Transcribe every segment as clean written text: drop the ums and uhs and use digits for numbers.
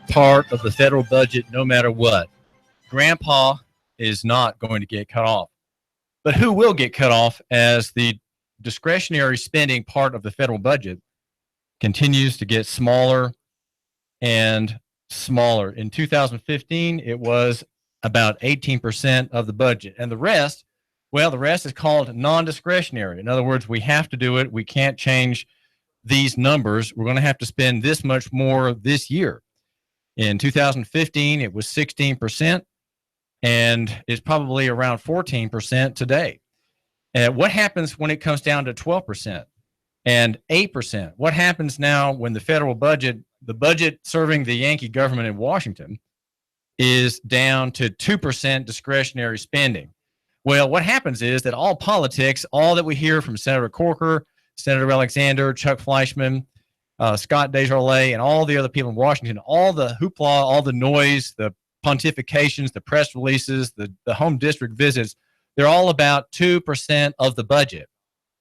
part of the federal budget no matter what. Grandpa is not going to get cut off. But who will get cut off as the discretionary spending part of the federal budget continues to get smaller and smaller? In 2015, it was about 18% of the budget. And the rest, well, the rest is called non-discretionary. In other words, we have to do it. We can't change these numbers. We're going to have to spend this much more this year. In 2015, it was 16%, and it's probably around 14% today. What happens when it comes down to 12% and 8%? What happens now when the federal budget, the budget serving the Yankee government in Washington, is down to 2% discretionary spending? Well, what happens is that all politics, all that we hear from Senator Corker, Senator Alexander, Chuck Fleischman, Scott Desjardins, and all the other people in Washington, all the hoopla, all the noise, the pontifications, the press releases, the home district visits, they're all about 2% of the budget,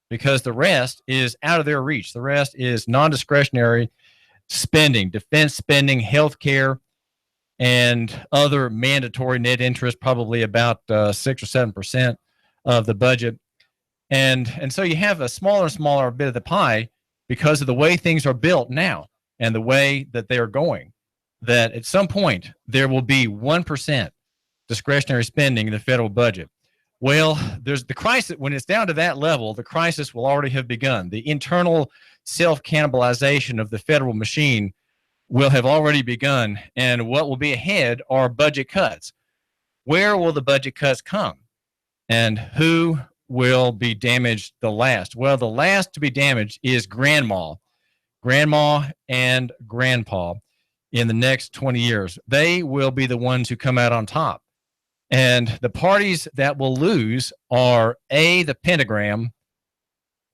because the rest is out of their reach. The rest is non-discretionary spending, defense spending, health care, and other mandatory net interest, probably about 6 or 7% of the budget. And so you have a smaller and smaller bit of the pie because of the way things are built now and the way that they are going, that at some point there will be 1% discretionary spending in the federal budget. Well, there's the crisis. When it's down to that level, the crisis will already have begun. The internal self-cannibalization of the federal machine will have already begun. And what will be ahead are budget cuts. Where will the budget cuts come? And who will be damaged the last? Well, the last to be damaged is grandma and grandpa in the next 20 years. They will be the ones who come out on top. And the parties that will lose are A, the pentagram,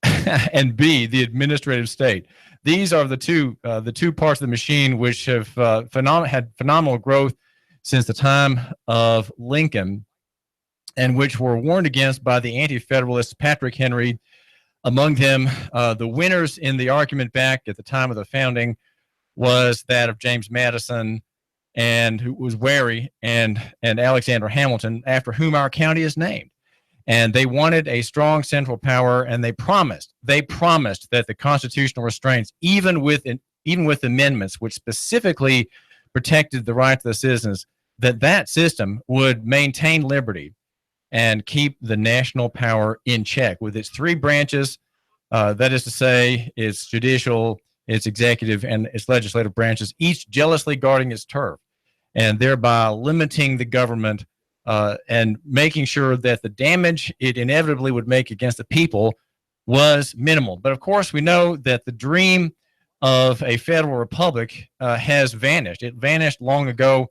and B, the administrative state. These are the two parts of the machine which have had phenomenal growth since the time of Lincoln, and which were warned against by the anti-federalists, Patrick Henry. Among them, the winners in the argument back at the time of the founding was that of James Madison, and who was wary, and Alexander Hamilton, after whom our county is named. And they wanted a strong central power, and they promised that the constitutional restraints, even with amendments which specifically protected the rights of the citizens, that system would maintain liberty and keep the national power in check with its three branches. That is to say, its judicial, its executive, and its legislative branches, each jealously guarding its turf, and thereby limiting the government and making sure that the damage it inevitably would make against the people was minimal. But of course, we know that the dream of a federal republic has vanished. It vanished long ago,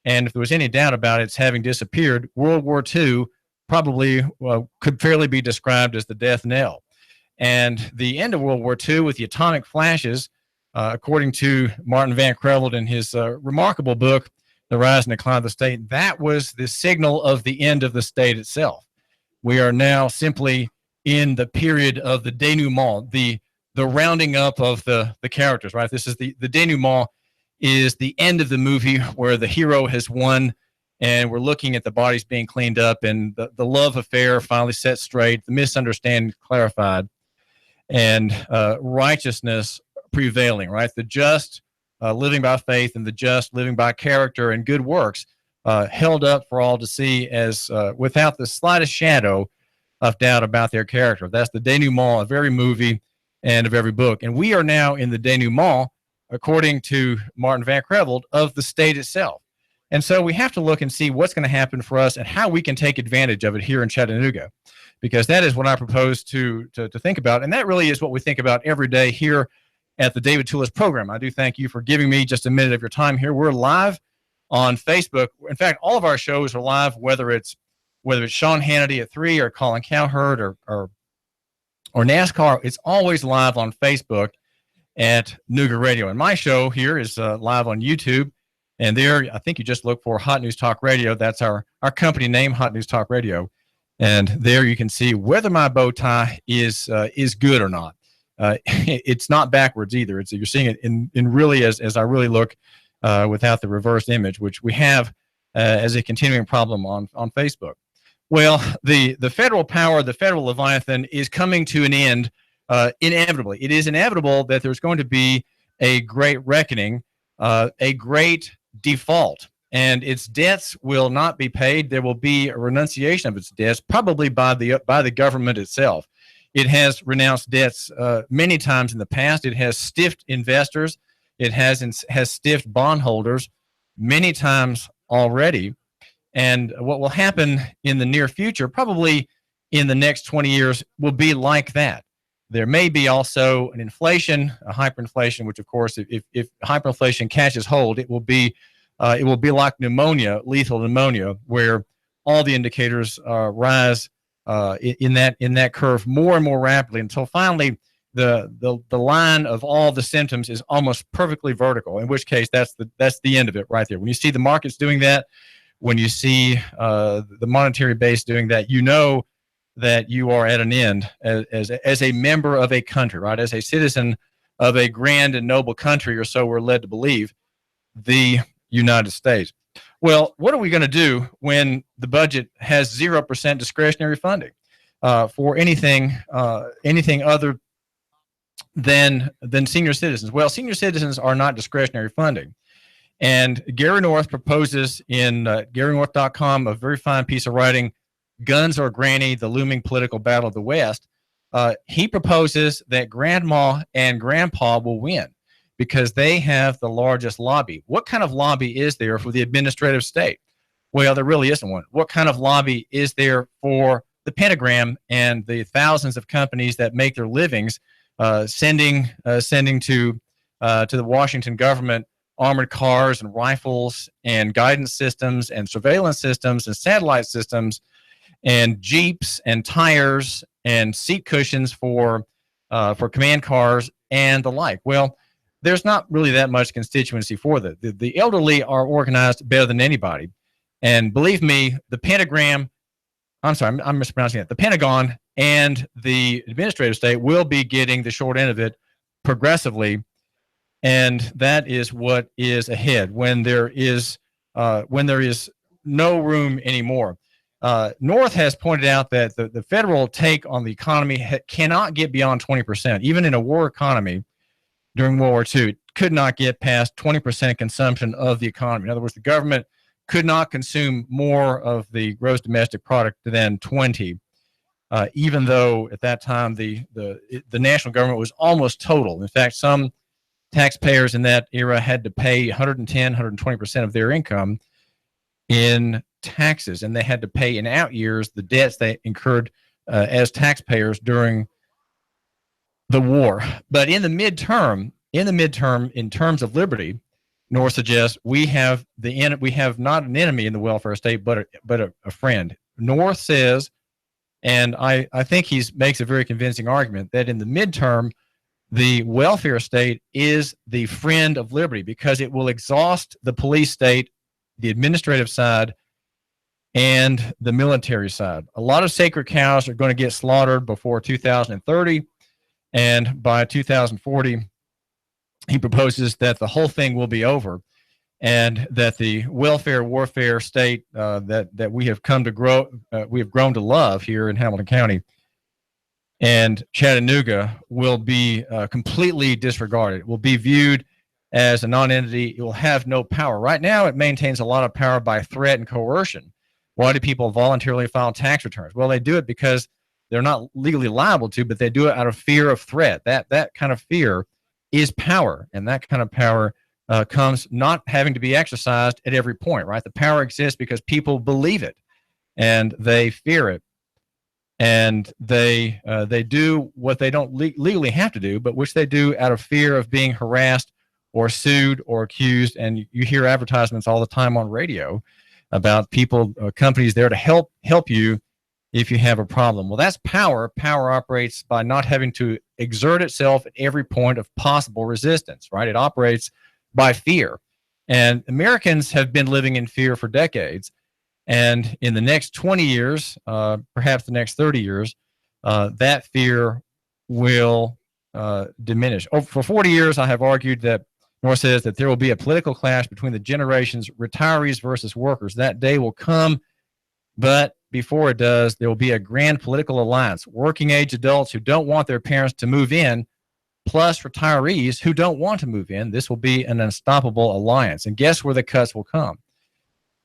and if there was any doubt about its having disappeared, World War II probably could fairly be described as the death knell. And the end of World War II with the atomic flashes, according to Martin Van Creveld in his remarkable book, The Rise and Decline of the State, that was the signal of the end of the state itself. We are now simply in the period of the denouement, the rounding up of the characters, right? This is the denouement is the end of the movie where the hero has won, and we're looking at the bodies being cleaned up and the love affair finally set straight, the misunderstanding clarified, and righteousness prevailing, right? The just living by faith and the just living by character and good works held up for all to see as without the slightest shadow of doubt about their character. That's the denouement of every movie and of every book. And we are now in the denouement, according to Martin Van Creveld, of the state itself. And so we have to look and see what's going to happen for us and how we can take advantage of it here in Chattanooga, because that is what I propose to think about. And that really is what we think about every day here at the David Tulis program. I do thank you for giving me just a minute of your time here. We're live on Facebook. In fact, all of our shows are live, whether it's Sean Hannity at 3 or Colin Cowherd or NASCAR. It's always live on Facebook at Nooga Radio. And my show here is live on YouTube. And there, I think you just look for Hot News Talk Radio. That's our company name, Hot News Talk Radio. And there you can see whether my bow tie is good or not. It's not backwards either. You're seeing it in really as I really look without the reverse image, which we have as a continuing problem on Facebook. Well, the federal power, the federal Leviathan, is coming to an end inevitably. It is inevitable that there's going to be a great reckoning, a great default, and its debts will not be paid. There will be a renunciation of its debts, probably by the government itself. It has renounced debts many times in the past. It has stiffed investors. It has stiffed bondholders many times already. And what will happen in the near future, probably in the next 20 years, will be like that. There may be also an inflation, a hyperinflation, which, of course, if hyperinflation catches hold, it will be like pneumonia, lethal pneumonia, where all the indicators rise in that curve more and more rapidly until finally the line of all the symptoms is almost perfectly vertical. In which case, that's the end of it right there. When you see the markets doing that, when you see the monetary base doing that, you know that you are at an end as a member of a country, right? As a citizen of a grand and noble country, or so we're led to believe, the United States. Well, what are we going to do when the budget has 0% discretionary funding for anything other than senior citizens? Well, senior citizens are not discretionary funding. And Gary North proposes in GaryNorth.com a very fine piece of writing, Guns or Granny, the Looming Political Battle of the West. He proposes that Grandma and Grandpa will win because they have the largest lobby. What kind of lobby is there for the administrative state? Well, there really isn't one. What kind of lobby is there for the pentagram and the thousands of companies that make their livings sending to the Washington government armored cars and rifles and guidance systems and surveillance systems and satellite systems and Jeeps and tires and seat cushions for command cars and the like? Well, there's not really that much constituency for that. The elderly are organized better than anybody. And believe me, the pentagram, I'm mispronouncing it, the Pentagon and the administrative state will be getting the short end of it progressively. And that is what is ahead when there is no room anymore. North has pointed out that the federal take on the economy cannot get beyond 20%. Even in a war economy during World War II, it could not get past 20% consumption of the economy. In other words, the government could not consume more of the gross domestic product than 20, even though at that time the national government was almost total. In fact, some taxpayers in that era had to pay 110, 120% of their income in taxes, and they had to pay in out years the debts they incurred as taxpayers during the war. But in the midterm, in terms of liberty, North suggests we have not an enemy in the welfare state, but a friend. North says, and I think he makes a very convincing argument, that in the midterm, the welfare state is the friend of liberty because it will exhaust the police state, the administrative side, and the military side. A lot of sacred cows are going to get slaughtered before 2030, and by 2040, he proposes that the whole thing will be over, and that the welfare warfare state that we have grown to love here in Hamilton County and Chattanooga will be completely disregarded. It will be viewed as a non-entity. It will have no power. Right now, it maintains a lot of power by threat and coercion. Why do people voluntarily file tax returns? Well, they do it because they're not legally liable to, but they do it out of fear of threat. That kind of fear is power, and that kind of power comes not having to be exercised at every point, right? The power exists because people believe it, and they fear it. And they do what they don't legally have to do, but which they do out of fear of being harassed or sued or accused. And you hear advertisements all the time on radio about people, companies there to help you if you have a problem. Well, that's power. Power operates by not having to exert itself at every point of possible resistance, right? It operates by fear. And Americans have been living in fear for decades. And in the next 20 years, perhaps the next 30 years, that fear will diminish. For 40 years, I have argued that Nor says that there will be a political clash between the generations, retirees versus workers. That day will come, but before it does, there will be a grand political alliance. Working age adults who don't want their parents to move in, plus retirees who don't want to move in. This will be an unstoppable alliance. And guess where the cuts will come?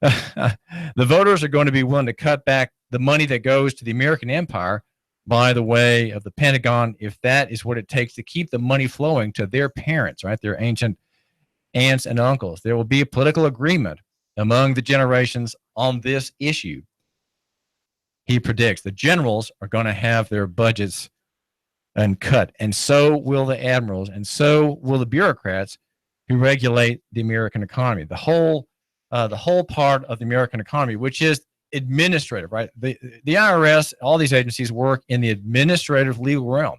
The voters are going to be willing to cut back the money that goes to the American empire by the way of the Pentagon, if that is what it takes to keep the money flowing to their parents, right? Their ancient aunts and uncles. There will be a political agreement among the generations on this issue. He predicts the generals are going to have their budgets uncut, and so will the admirals, and so will the bureaucrats who regulate the American economy. The whole part of the American economy, which is administrative, right? The IRS, all these agencies work in the administrative legal realm.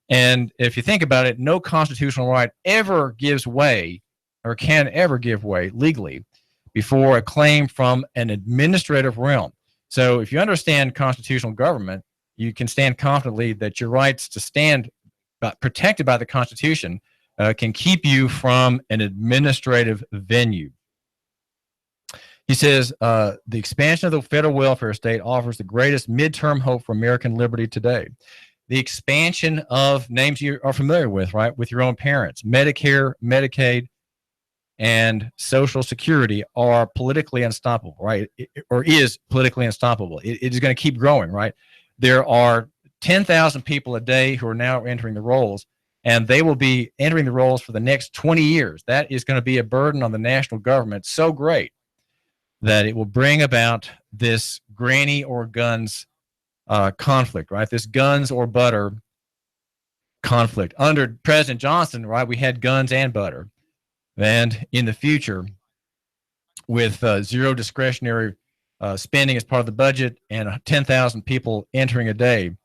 And if you think about it, no constitutional right ever gives way or can ever give way legally before a claim from an administrative realm. So if you understand constitutional government, you can stand confidently that your rights to stand protected by the Constitution can keep you from an administrative venue. He says the expansion of the federal welfare state offers the greatest midterm hope for American liberty today. The expansion of names you are familiar with, right, with your own parents, Medicare, Medicaid, and Social Security are politically unstoppable, right, or is politically unstoppable. It is going to keep growing, right? There are 10,000 people a day who are now entering the rolls, and they will be entering the rolls for the next 20 years. That is going to be a burden on the national government so great that it will bring about this granny or guns conflict, right? This guns or butter conflict. Under President Johnson, right, we had guns and butter. And in the future, with zero discretionary spending as part of the budget and 10,000 people entering a day,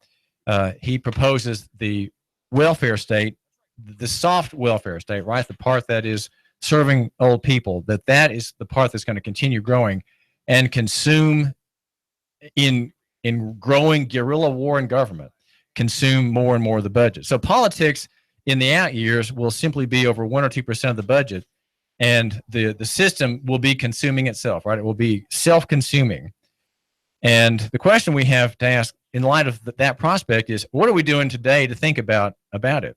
he proposes the welfare state, the soft welfare state, right? The part that is serving old people, that is the part that's going to continue growing and consume in growing guerrilla war and government, consume more and more of the budget. So politics in the out years will simply be over 1 or 2% of the budget, and the system will be consuming itself, right? It will be self-consuming. And the question we have to ask in light of that prospect is, what are we doing today to think about it?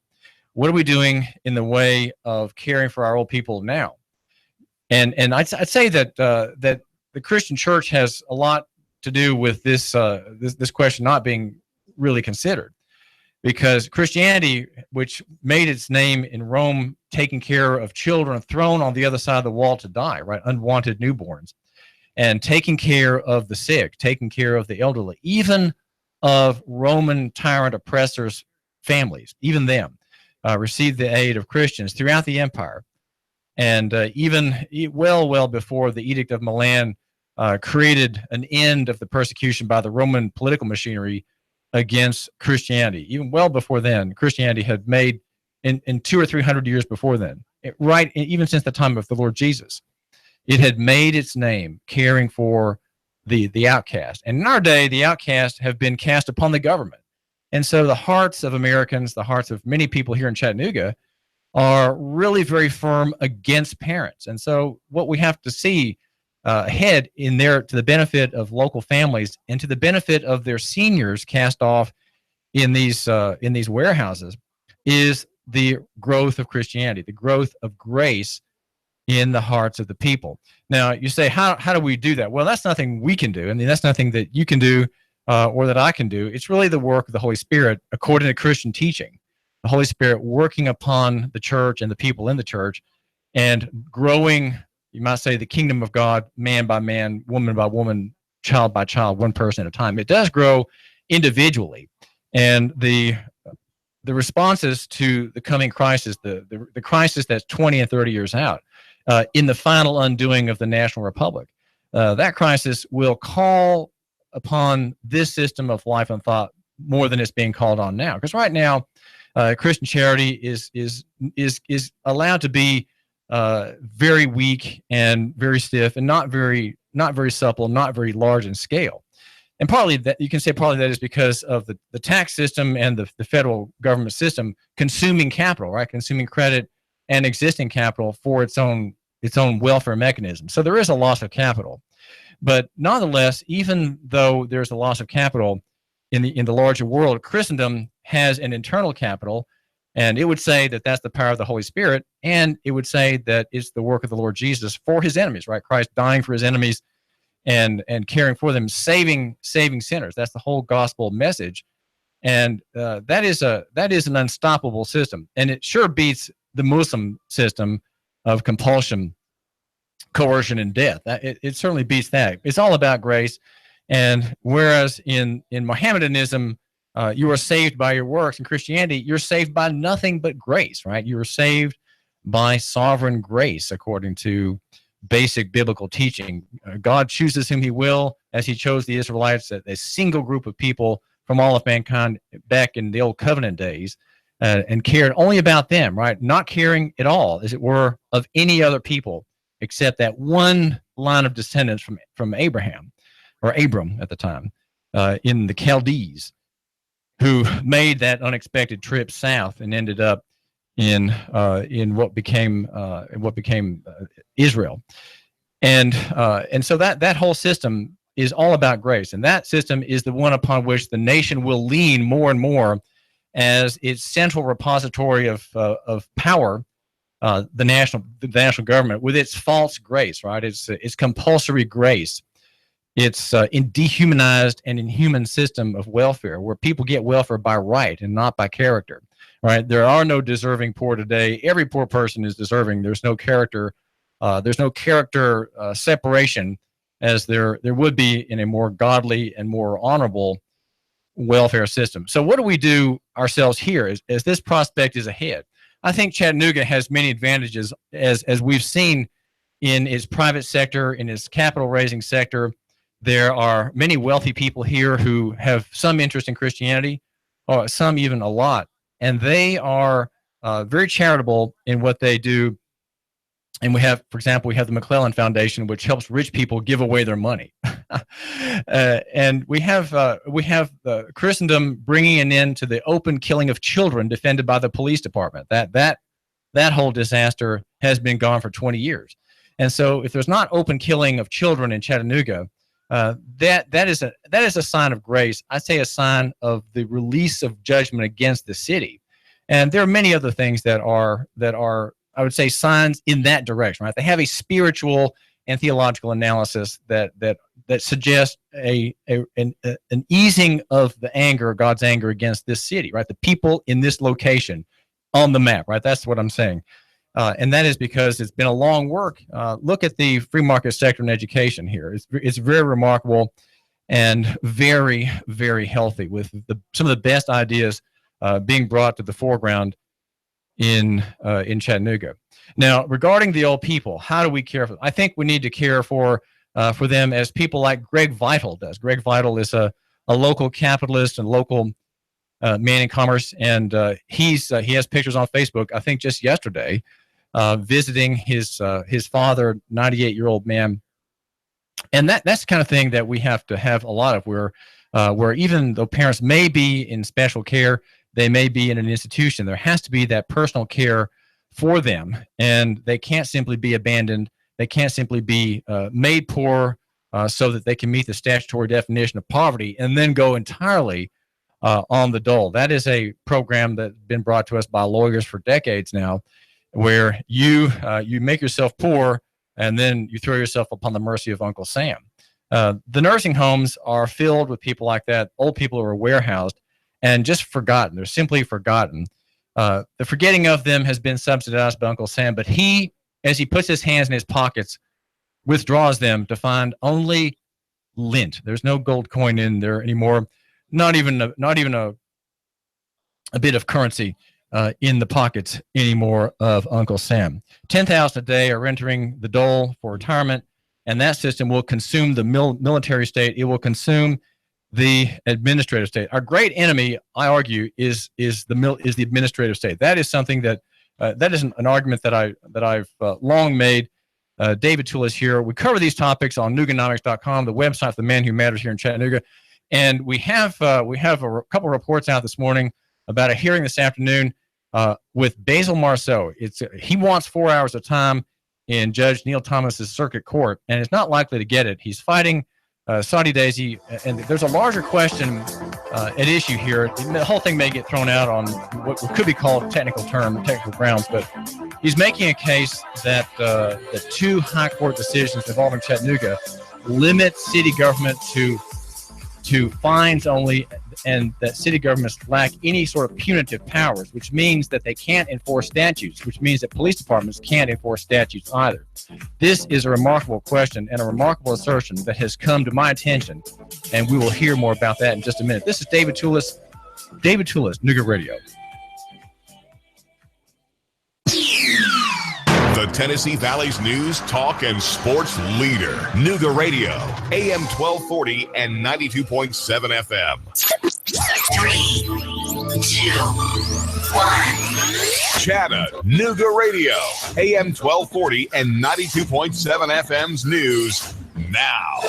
What are we doing in the way of caring for our old people now? And I'd say that that the Christian church has a lot to do with this question not being really considered, because Christianity, which made its name in Rome, taking care of children thrown on the other side of the wall to die, right, unwanted newborns, and taking care of the sick, taking care of the elderly, even of Roman tyrant oppressors' families, even them. Received the aid of Christians throughout the empire, and even well before the Edict of Milan created an end of the persecution by the Roman political machinery against Christianity. Even well before then, Christianity had made in 200 or 300 years before then, right, even since the time of the Lord Jesus, it had made its name caring for the outcast. And in our day, the outcast have been cast upon the government. And so the hearts of Americans, the hearts of many people here in Chattanooga are really very firm against parents. And so what we have to see ahead in there to the benefit of local families and to the benefit of their seniors cast off in these warehouses is the growth of Christianity, the growth of grace in the hearts of the people. Now, you say, how do we do that? Well, that's nothing we can do. I mean, that's nothing that you can do or that I can do. It's really the work of the Holy Spirit, according to Christian teaching. The Holy Spirit working upon the church and the people in the church and growing, you might say, the kingdom of God, man by man, woman by woman, child by child, one person at a time. It does grow individually. And the responses to the coming crisis, the crisis that's 20 and 30 years out, in the final undoing of the National Republic, that crisis will call upon this system of life and thought more than it's being called on now. Because right now, Christian charity is allowed to be very weak and very stiff and not very supple, not very large in scale. And partly that, you can say partly that is because of the tax system and the federal government system consuming capital, right? Consuming credit and existing capital for its own welfare mechanism. So there is a loss of capital. But nonetheless, even though there's a loss of capital in the larger world, Christendom has an internal capital, and it would say that that's the power of the Holy Spirit, and it would say that it's the work of the Lord Jesus for his enemies, right? Christ dying for his enemies and caring for them, saving sinners. That's the whole gospel message. And that is an unstoppable system, and it sure beats the Muslim system of compulsion, coercion, and death. It certainly beats that. It's all about grace. And whereas in Mohammedanism, you are saved by your works, in Christianity, you're saved by nothing but grace, right? You are saved by sovereign grace, according to basic biblical teaching. God chooses whom he will, as he chose the Israelites, a single group of people from all of mankind back in the old covenant days, and cared only about them, right? Not caring at all, as it were, of any other people except that one line of descendants from Abraham, or Abram at the time, in the Chaldees, who made that unexpected trip south and ended up in what became Israel, and so that whole system is all about grace, and that system is the one upon which the nation will lean more and more as its central repository of power. The national government, with its false grace, right? It's compulsory grace. It's in dehumanized and inhuman system of welfare, where people get welfare by right and not by character, right? There are no deserving poor today. Every poor person is deserving. There's no character. Separation, as there would be in a more godly and more honorable welfare system. So what do we do ourselves here as this prospect is ahead? I think Chattanooga has many advantages, as we've seen in its private sector, in its capital raising sector. There are many wealthy people here who have some interest in Christianity, or some even a lot, and they are very charitable in what they do. And we have, for example, the McClellan Foundation, which helps rich people give away their money. And we have Christendom bringing an end to the open killing of children defended by the police department. That whole disaster has been gone for 20 years. And so if there's not open killing of children in Chattanooga, that is a sign of grace. I say a sign of the release of judgment against the city. And there are many other things that are I would say signs in that direction, right? They have a spiritual and theological analysis that suggests an easing of the anger, God's anger against this city, right? The people in this location on the map, right? That's what I'm saying. And that is because it's been a long work. Look at the free market sector in education here. It's very remarkable and very, very healthy, with some of the best ideas being brought to the foreground in Chattanooga. Now, regarding the old people, how do we care for them? I think we need to care for them as people like Greg Vital does. Greg Vital is a local capitalist and local man in commerce, and he has pictures on Facebook, I think just yesterday, visiting his father, 98-year-old man. And that's the kind of thing that we have to have a lot of, where even though parents may be in special care, they may be in an institution, there has to be that personal care for them, and they can't simply be abandoned. They can't simply be made poor so that they can meet the statutory definition of poverty and then go entirely on the dole. That is a program that's been brought to us by lawyers for decades now, where you make yourself poor and then you throw yourself upon the mercy of Uncle Sam. The nursing homes are filled with people like that, old people who are warehoused and just forgotten. They're simply forgotten. The forgetting of them has been subsidized by Uncle Sam, but he, as he puts his hands in his pockets, withdraws them to find only lint. There's no gold coin in there anymore. Not even a bit of currency in the pockets anymore of Uncle Sam. 10,000 a day are entering the dole for retirement, and that system will consume the military state. It will consume the administrative state. Our great enemy, I argue, is the administrative state. That is something that is an argument that I've long made. David Tulis here. We cover these topics on Nooganomics.com, the website for the man who matters here in Chattanooga, and we have a couple reports out this morning about a hearing this afternoon with Basil Marceaux. He wants 4 hours of time in Judge Neil Thomas's circuit court, and is not likely to get it. He's fighting Saudi Daisy, and there's a larger question at issue here. The whole thing may get thrown out on what could be called technical grounds, but he's making a case that the 2 high court decisions involving Chattanooga limit city government to fines only, and that city governments lack any sort of punitive powers, which means that they can't enforce statutes, which means that police departments can't enforce statutes either. This is a remarkable question and a remarkable assertion that has come to my attention, and we will hear more about that in just a minute. This is David Tulis, Nooga Radio. The Tennessee Valley's news, talk, and sports leader. Nooga Radio, AM 1240 and 92.7 FM. 3, 2, 1. Chattanooga Radio, AM 1240 and 92.7 FM's news now.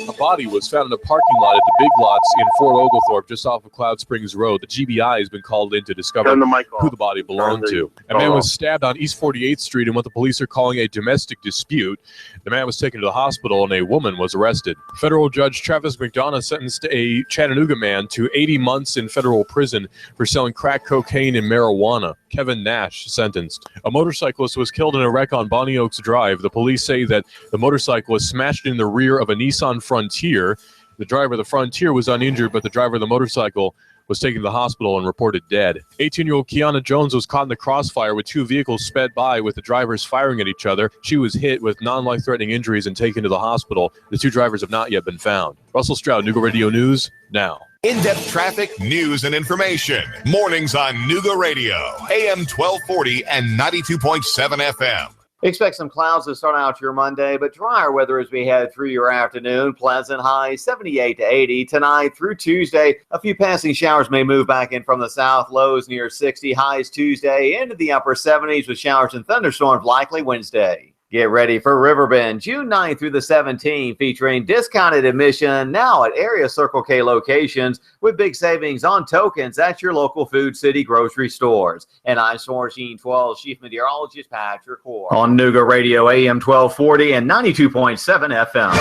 A body was found in a parking lot at the Big Lots in Fort Oglethorpe, just off of Cloud Springs Road. The GBI has been called in to discover who the body belonged to. A man was stabbed on East 48th Street in what the police are calling a domestic dispute. The man was taken to the hospital, and a woman was arrested. Federal Judge Travis McDonough sentenced a Chattanooga man to 80 months in federal prison for selling crack cocaine and marijuana. Kevin Nash sentenced. A motorcyclist was killed in a wreck on Bonnie Oaks Drive. The police say that the motorcyclist smashed in the rear of a Nissan Frontier. The driver of the Frontier was uninjured, but the driver of the motorcycle was taken to the hospital and reported dead. 18-year-old Kiana Jones was caught in the crossfire with 2 vehicles sped by with the drivers firing at each other. She was hit with non-life-threatening injuries and taken to the hospital. The 2 drivers have not yet been found. Russell Stroud, Nooga Radio News, now. In-depth traffic, news, and information. Mornings on Nooga Radio, AM 1240 and 92.7 FM. Expect some clouds to start out your Monday, but drier weather as we head through your afternoon. Pleasant highs 78 to 80 tonight through Tuesday. A few passing showers may move back in from the south. Lows near 60. Highs Tuesday into the upper 70s with showers and thunderstorms likely Wednesday. Get ready for Riverbend, June 9th through the 17th, featuring discounted admission now at area Circle K locations with big savings on tokens at your local Food City grocery stores. And I'm Swarsheen 12 Chief Meteorologist Patrick Hoare on Nooga Radio, AM 1240 and 92.7 FM.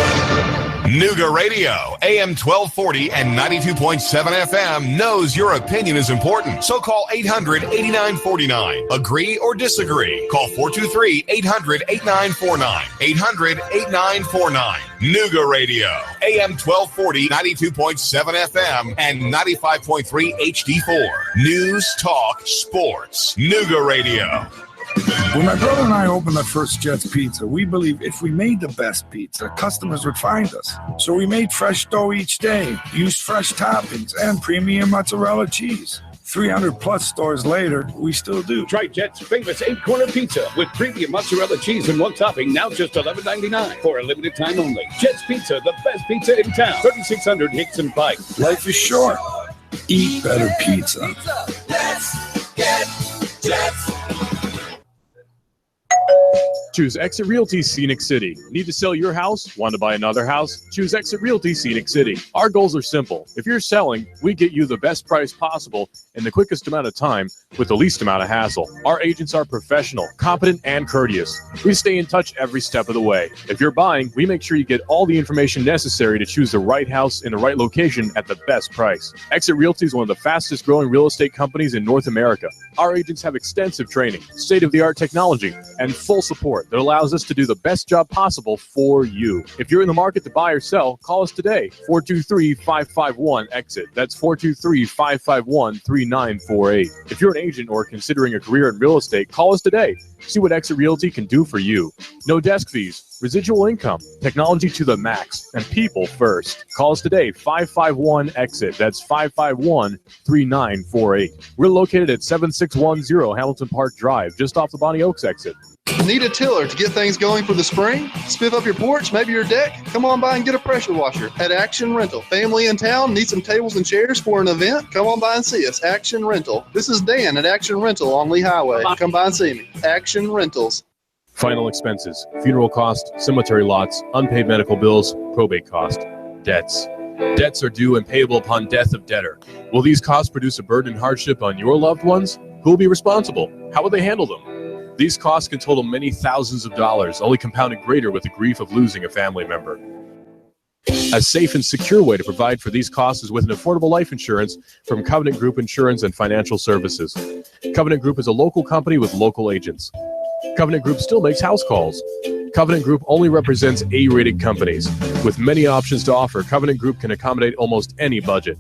Nooga Radio, AM 1240 and 92.7 FM knows your opinion is important. So call 800-8949. Agree or disagree. Call 423-800-8949. 800-8949. Nooga Radio, AM 1240, 92.7 FM, and 95.3 HD4. News, talk, sports. Nooga Radio. When my brother and I opened our first Jets Pizza, we believed if we made the best pizza, customers would find us. So we made fresh dough each day, used fresh toppings, and premium mozzarella cheese. 300-plus stores later, we still do. Try Jet's famous 8-corner pizza with premium mozzarella cheese and 1 topping, now just $11.99 for a limited time only. Jet's Pizza, the best pizza in town. 3600 Hickson Pike. Life is short. Eat better pizza. Let's get Jets. Choose Exit Realty Scenic City. Need to sell your house? Want to buy another house? Choose Exit Realty Scenic City. Our goals are simple. If you're selling, we get you the best price possible in the quickest amount of time with the least amount of hassle. Our agents are professional, competent, and courteous. We stay in touch every step of the way. If you're buying, we make sure you get all the information necessary to choose the right house in the right location at the best price. Exit Realty is one of the fastest growing real estate companies in North America. Our agents have extensive training, state-of-the-art technology, and full support that allows us to do the best job possible for you. If you're in the market to buy or sell, call us today, 423-551-EXIT. That's 423-551-3948. If you're an agent or considering a career in real estate, call us today. See what Exit Realty can do for you. No desk fees, residual income, technology to the max, and people first. Call us today, 551-EXIT. That's 551-3948. We're located at 7610 Hamilton Park Drive, just off the Bonnie Oaks exit. Need a tiller to get things going for the spring? Spiff up your porch, maybe your deck? Come on by and get a pressure washer at Action Rental. Family in town, need some tables and chairs for an event? Come on by and see us. Action Rental. This is Dan at Action Rental on Lee Highway. Come by and see me. Action Rentals. Final expenses, funeral cost, cemetery lots, unpaid medical bills, probate cost, debts. Debts are due and payable upon death of debtor. Will these costs produce a burden and hardship on your loved ones? Who will be responsible? How will they handle them? These costs can total many thousands of dollars, only compounded greater with the grief of losing a family member. A safe and secure way to provide for these costs is with an affordable life insurance from Covenant Group Insurance and Financial Services. Covenant Group is a local company with local agents. Covenant Group still makes house calls. Covenant Group only represents A-rated companies. With many options to offer, Covenant Group can accommodate almost any budget.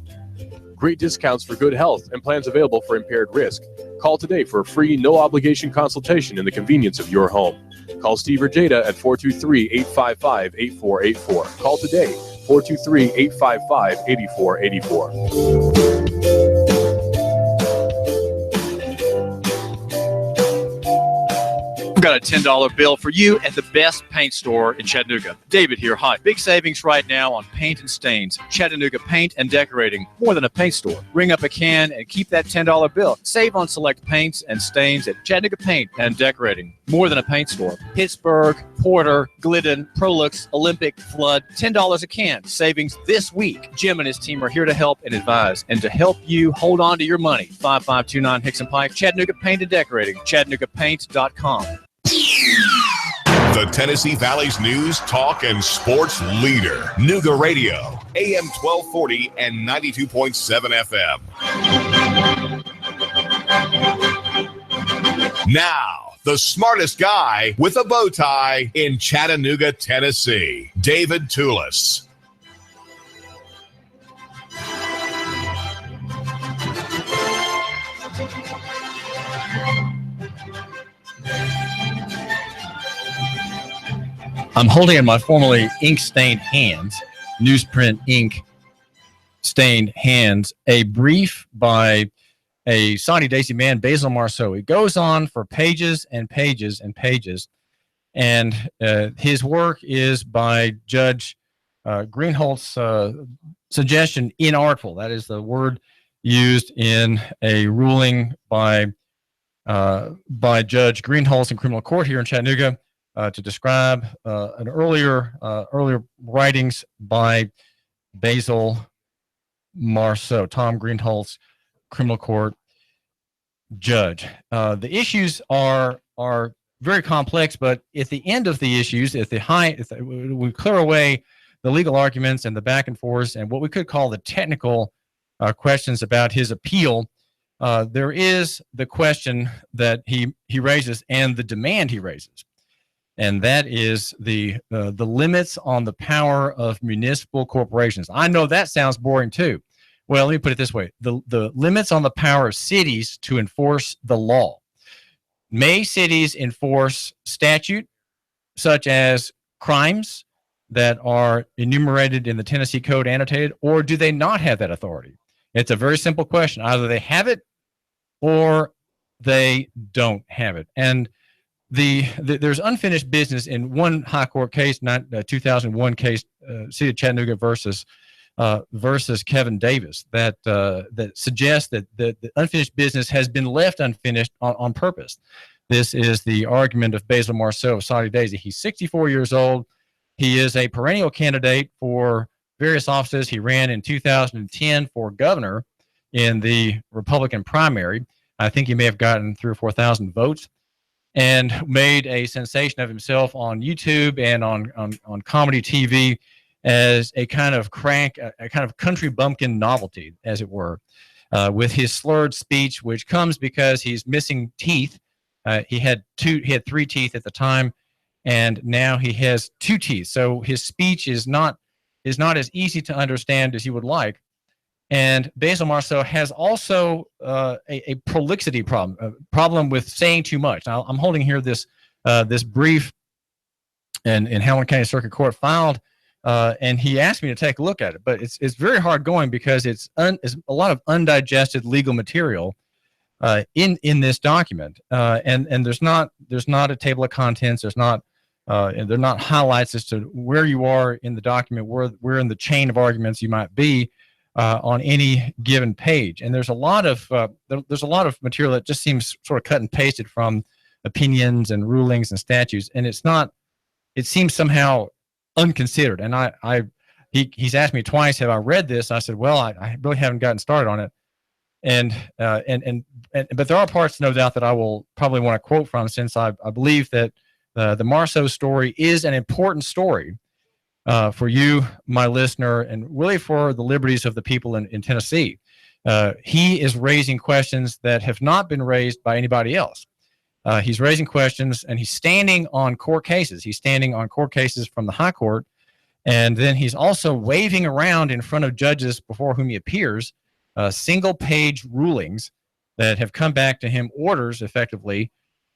Great discounts for good health and plans available for impaired risk. Call today for a free, no-obligation consultation in the convenience of your home. Call Steve or Jada at 423-855-8484. Call today, 423-855-8484. I've got a $10 bill for you at the best paint store in Chattanooga. David here. Hi. Big savings right now on paint and stains. Chattanooga Paint and Decorating. More than a paint store. Ring up a can and keep that $10 bill. Save on select paints and stains at Chattanooga Paint and Decorating. More than a paint store. Pittsburgh, Porter, Glidden, Prolux, Olympic, Flood. $10 a can. Savings this week. Jim and his team are here to help and advise and to help you hold on to your money. 5529 Hickson Pike. Chattanooga Paint and Decorating. ChattanoogaPaint.com. The Tennessee Valley's news, talk, and sports leader. Nooga Radio, AM 1240 and 92.7 FM. Now, the smartest guy with a bow tie in Chattanooga, Tennessee, David Tulis. I'm holding in my formerly ink-stained hands, newsprint ink-stained hands, a brief by a Saudi Daisy man, Basil Marceaux. It goes on for pages and pages and pages, and his work is by Judge Greenholt's suggestion inartful. That is the word used in a ruling by Judge Greenholtz in criminal court here in Chattanooga. To describe an earlier writings by Basil Marceaux, Tom Greenholt's criminal court judge. The issues are very complex, but at the end of the issues, if we clear away the legal arguments and the back and forth and what we could call the technical questions about his appeal, there is the question that he raises and the demand he raises. And that is the limits on the power of municipal corporations. I know that sounds boring too. Well, let me put it this way. The limits on the power of cities to enforce the law. May cities enforce statute such as crimes that are enumerated in the Tennessee Code annotated, or do they not have that authority? It's a very simple question. Either they have it or they don't have it. And there's unfinished business in one high court case, 2001 case, City of Chattanooga versus Kevin Davis, that suggests that the unfinished business has been left unfinished on purpose. This is the argument of Basil Marceaux of Saudi Daisy. He's 64 years old. He is a perennial candidate for various offices. He ran in 2010 for governor in the Republican primary. I think he may have gotten 3,000 or 4,000 votes, and made a sensation of himself on YouTube and on comedy TV as a kind of a kind of country bumpkin novelty, as it were, with his slurred speech, which comes because he's missing teeth. He had 3 teeth at the time, and now he has 2 teeth. So his speech is not as easy to understand as you would like. And Basil Marceaux has also a prolixity problem, a problem with saying too much. Now, I'm holding here this brief in Hamilton County Circuit Court filed, and he asked me to take a look at it. But it's very hard going because it's a lot of undigested legal material in this document, and there's not a table of contents. There's not and they're not highlights as to where you are in the document, where in the chain of arguments you might be. On any given page, and there's a lot of material that just seems sort of cut and pasted from opinions and rulings and statutes, and it seems somehow unconsidered. And he's asked me twice, have I read this? I said, well, I really haven't gotten started on it. But there are parts, no doubt, that I will probably want to quote from, since I believe that the Marceaux story is an important story for you, my listener, and really for the liberties of the people in Tennessee. He is raising questions that have not been raised by anybody else. He's raising questions, and he's standing on court cases. He's standing on court cases from the high court, and then he's also waving around in front of judges before whom he appears single-page rulings that have come back to him, orders effectively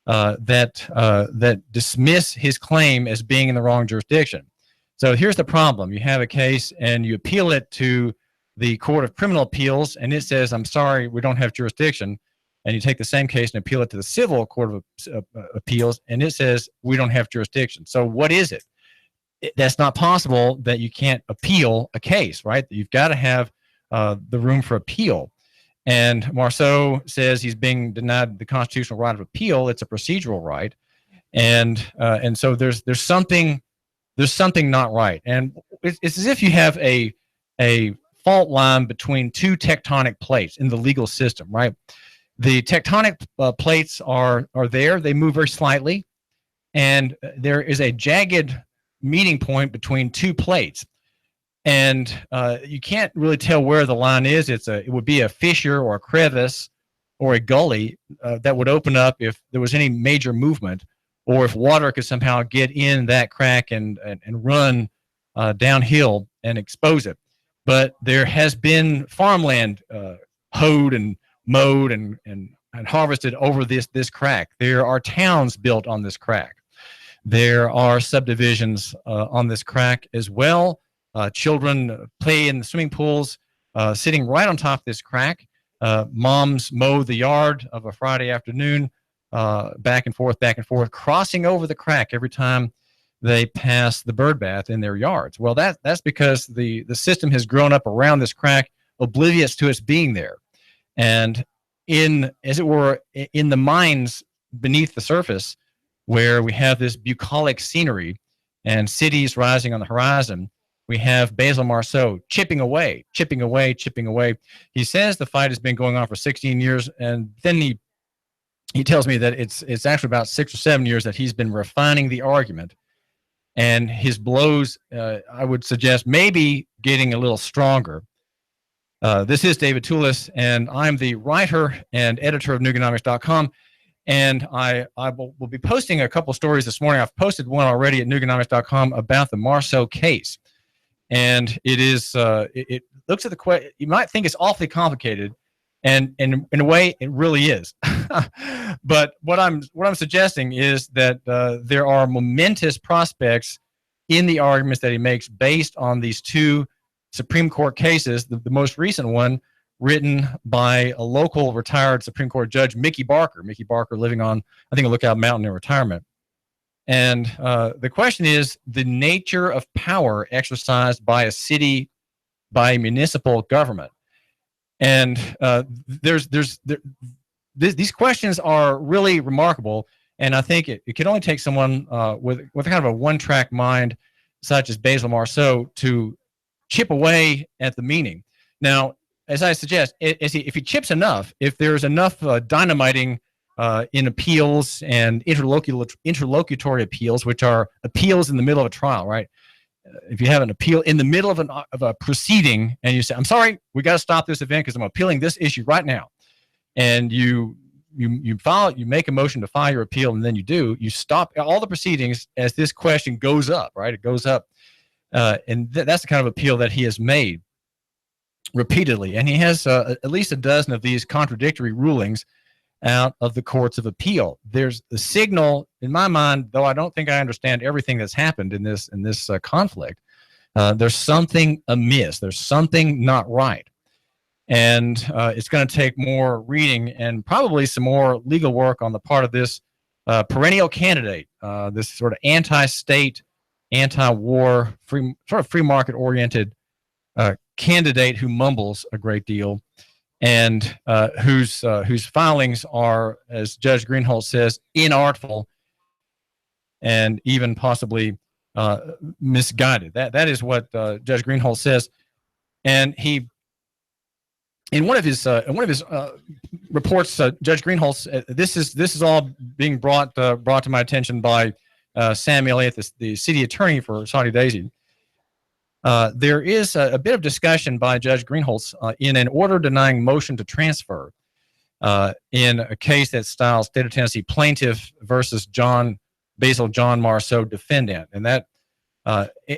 that dismiss his claim as being in the wrong jurisdiction. So here's the problem. You have a case and you appeal it to the Court of Criminal Appeals, and it says, I'm sorry, we don't have jurisdiction. And you take the same case and appeal it to the Civil Court of Appeals, and it says, we don't have jurisdiction. So what is it? That's not possible that you can't appeal a case, right? You've got to have the room for appeal. And Marceaux says he's being denied the constitutional right of appeal. It's a procedural right. And so there's something not right. And it's as if you have a fault line between two tectonic plates in the legal system, right? The tectonic plates are there. They move very slightly. And there is a jagged meeting point between two plates. And you can't really tell where the line is. It would be a fissure or a crevice or a gully that would open up if there was any major movement, or if water could somehow get in that crack and run downhill and expose it. But there has been farmland hoed and mowed and harvested over this crack. There are towns built on this crack. There are subdivisions on this crack as well. Children play in the swimming pools sitting right on top of this crack. Moms mow the yard of a Friday afternoon, back and forth, crossing over the crack every time they pass the bird bath in their yards. Well, that's because the system has grown up around this crack, oblivious to its being there. And as it were, in the mines beneath the surface, where we have this bucolic scenery and cities rising on the horizon, we have Basil Marceaux chipping away. He says the fight has been going on for 16 years, and then he tells me that it's actually about 6 or 7 years that he's been refining the argument, and his blows, I would suggest, maybe getting a little stronger. This is David Tulis, and I'm the writer and editor of Nooganomics.com, and I will be posting a couple stories this morning. I've posted one already at Nooganomics.com about the Marceaux case. And it is, it looks at the question, you might think it's awfully complicated, and in a way it really is. But what I'm suggesting is that there are momentous prospects in the arguments that he makes based on these two Supreme Court cases. The most recent one written by a local retired Supreme Court judge, Mickey Barker living on, I think, a Lookout Mountain in retirement. And the question is the nature of power exercised by a city, by a municipal government. And these questions are really remarkable. And I think it can only take someone with kind of a one-track mind, such as Basil Marceaux, to chip away at the meaning. Now, as I suggest, if he chips enough, if there's enough dynamiting in appeals and interlocutory appeals, which are appeals in the middle of a trial, right? If you have an appeal in the middle of a proceeding, and you say, "I'm sorry, we got to stop this event because I'm appealing this issue right now," and you make a motion to file your appeal, and then you stop all the proceedings as this question goes up, right? It goes up, and that's the kind of appeal that he has made repeatedly, and he has at least a dozen of these contradictory rulings out of the courts of appeal. There's a signal in my mind, though I don't think I understand everything that's happened in this conflict. There's something amiss. There's something not right, and it's going to take more reading and probably some more legal work on the part of this perennial candidate, this sort of anti-state, anti-war, free market oriented candidate who mumbles a great deal, and whose filings are, as Judge Greenholz says, inartful and even possibly misguided. That is what Judge Greenholz says, and he in one of his reports, Judge Greenholz, this is all being brought to my attention by Sam Elliott, the city attorney for Saudi Daisy. There is a bit of discussion by Judge Greenholz in an order denying motion to transfer in a case that styles State of Tennessee plaintiff versus Basil Marceaux defendant, and that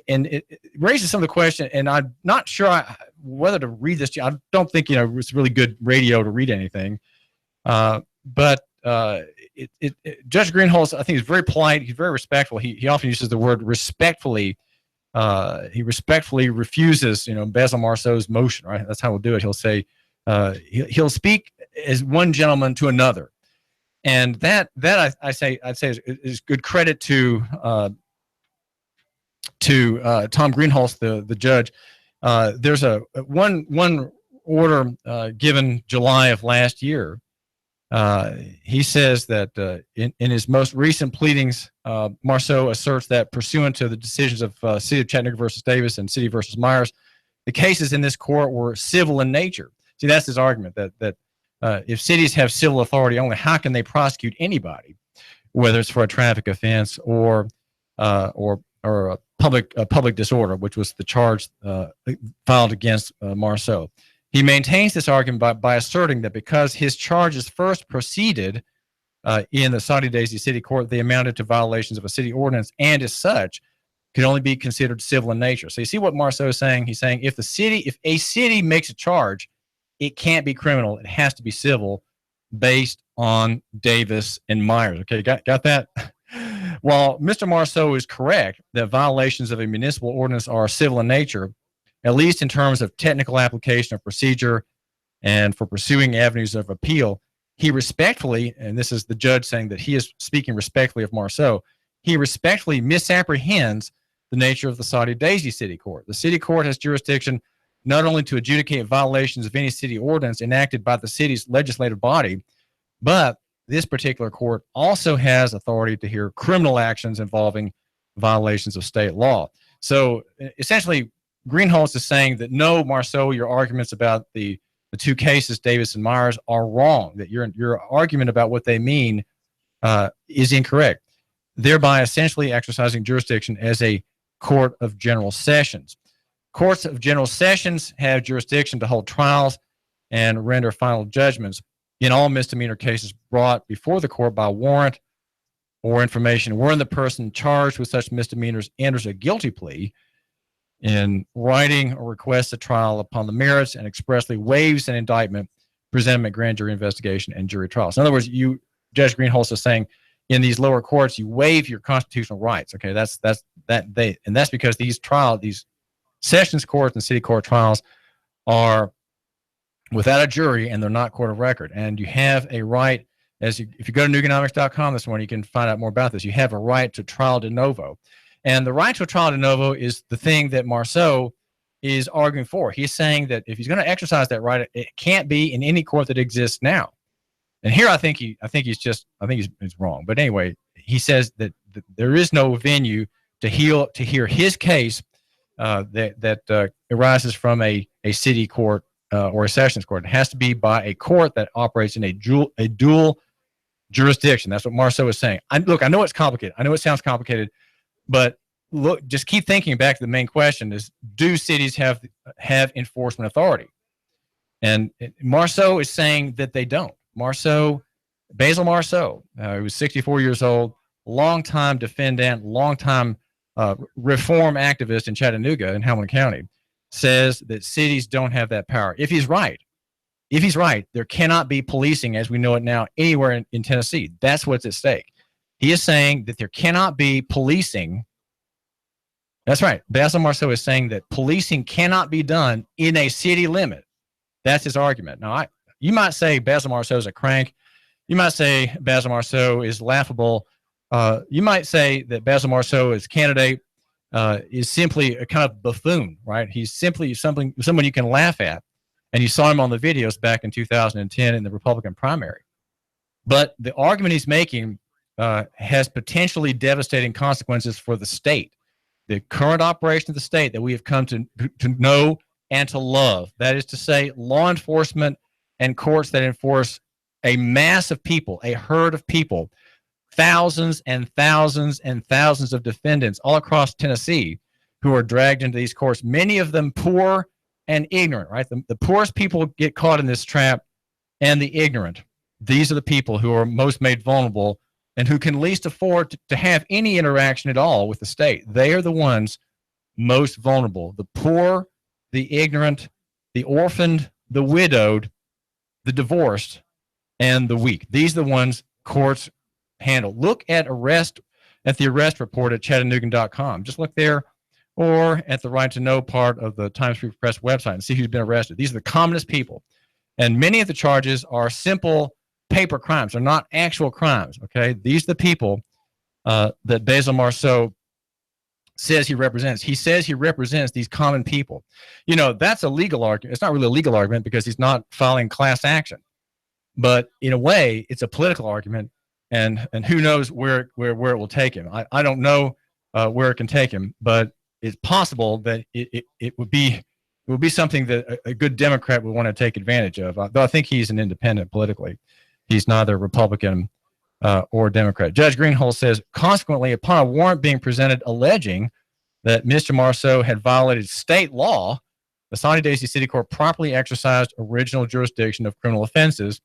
and it raises some of the question. And I'm not sure whether to read this. I don't think it's really good radio to read anything, but Judge Greenholz, I think, is very polite. He's very respectful. He often uses the word respectfully. He respectfully refuses, Basil Marceaux's motion. Right, that's how he'll do it. He'll say he'll speak as one gentleman to another, and that I'd say is good credit to Tom Greenholz, the judge. There's one order given July of last year. He says that in his most recent pleadings, Marceaux asserts that pursuant to the decisions of City of Chattanooga versus Davis and City versus Myers, the cases in this court were civil in nature. See, that's his argument, that if cities have civil authority only, how can they prosecute anybody, whether it's for a traffic offense or a public disorder, which was the charge filed against Marceaux. He maintains this argument by asserting that because his charges first proceeded in the Saudi Daisy City Court, they amounted to violations of a city ordinance, and as such, could only be considered civil in nature. So you see what Marceaux is saying? He's saying if a city makes a charge, it can't be criminal. It has to be civil, based on Davis and Myers. Okay, got that? While Mr. Marceaux is correct that violations of a municipal ordinance are civil in nature, at least in terms of technical application of procedure and for pursuing avenues of appeal, he respectfully, and this is the judge saying that he is speaking respectfully of Marceaux, he respectfully misapprehends the nature of the Saudi Daisy City Court. The city court has jurisdiction not only to adjudicate violations of any city ordinance enacted by the city's legislative body, but this particular court also has authority to hear criminal actions involving violations of state law. So essentially, Greenholz is saying that no, Marceaux, your arguments about the two cases, Davis and Myers, are wrong, that your argument about what they mean is incorrect, thereby essentially exercising jurisdiction as a court of general sessions. Courts of general sessions have jurisdiction to hold trials and render final judgments in all misdemeanor cases brought before the court by warrant or information wherein the person charged with such misdemeanors enters a guilty plea in writing or requests a trial upon the merits and expressly waives an indictment presented at grand jury investigation and jury trials. In other words, Judge Greenholz is saying in these lower courts, you waive your constitutional rights. Okay, that's because these sessions courts and city court trials are without a jury and they're not court of record. And you have a right, if you go to Nooganomics.com this morning, you can find out more about this. You have a right to trial de novo. And the right to a trial de novo is the thing that Marceaux is arguing for. He's saying that if he's going to exercise that right, it can't be in any court that exists now. And here I think he's wrong. But anyway, he says that there is no venue to hear his case that arises from a city court or a sessions court. It has to be by a court that operates in a dual jurisdiction. That's what Marceaux is saying. I know it's complicated. I know it sounds complicated, but look, just keep thinking back to the main question: is do cities have enforcement authority? And Marceaux is saying that they don't. Basil Marceaux, who was 64 years old, longtime defendant, longtime reform activist in Chattanooga in Hamilton County, says that cities don't have that power. If he's right, there cannot be policing as we know it now anywhere in Tennessee. That's what's at stake. He is saying that there cannot be policing. That's right. Basil Marceaux is saying that policing cannot be done in a city limit. That's his argument. Now, you might say Basil Marceau is a crank. You might say Basil Marceaux is laughable. You might say that Basil Marceaux as candidate is simply a kind of buffoon, right? He's simply someone you can laugh at. And you saw him on the videos back in 2010 in the Republican primary. But the argument he's making has potentially devastating consequences for the state. The current operation of the state that we have come to know and to love. That is to say, law enforcement and courts that enforce a mass of people, a herd of people, thousands and thousands and thousands of defendants all across Tennessee who are dragged into these courts, many of them poor and ignorant, right? The poorest people get caught in this trap, and the ignorant. These are the people who are most made vulnerable and who can least afford to have any interaction at all with the state. They are the ones most vulnerable. The poor, the ignorant, the orphaned, the widowed, the divorced, and the weak. These are the ones courts handle. Look at the arrest report at Chattanooga.com. Just look there, or at the Right to Know part of the Times Free Press website and see who's been arrested. These are the commonest people. And many of the charges are simple paper crimes. They're not actual crimes, okay? These are the people that Basil Marceaux says he represents. He says he represents these common people. You know, that's a legal argument. It's not really a legal argument because he's not filing class action. But in a way, it's a political argument, and who knows where it will take him. I don't know where it can take him, but it's possible that it would be something that a good Democrat would want to take advantage of. Though I think he's an independent politically. He's neither Republican or Democrat. Judge Greenholz says, consequently, upon a warrant being presented alleging that Mr. Marceaux had violated state law, the Soddy-Daisy City Court properly exercised original jurisdiction of criminal offenses,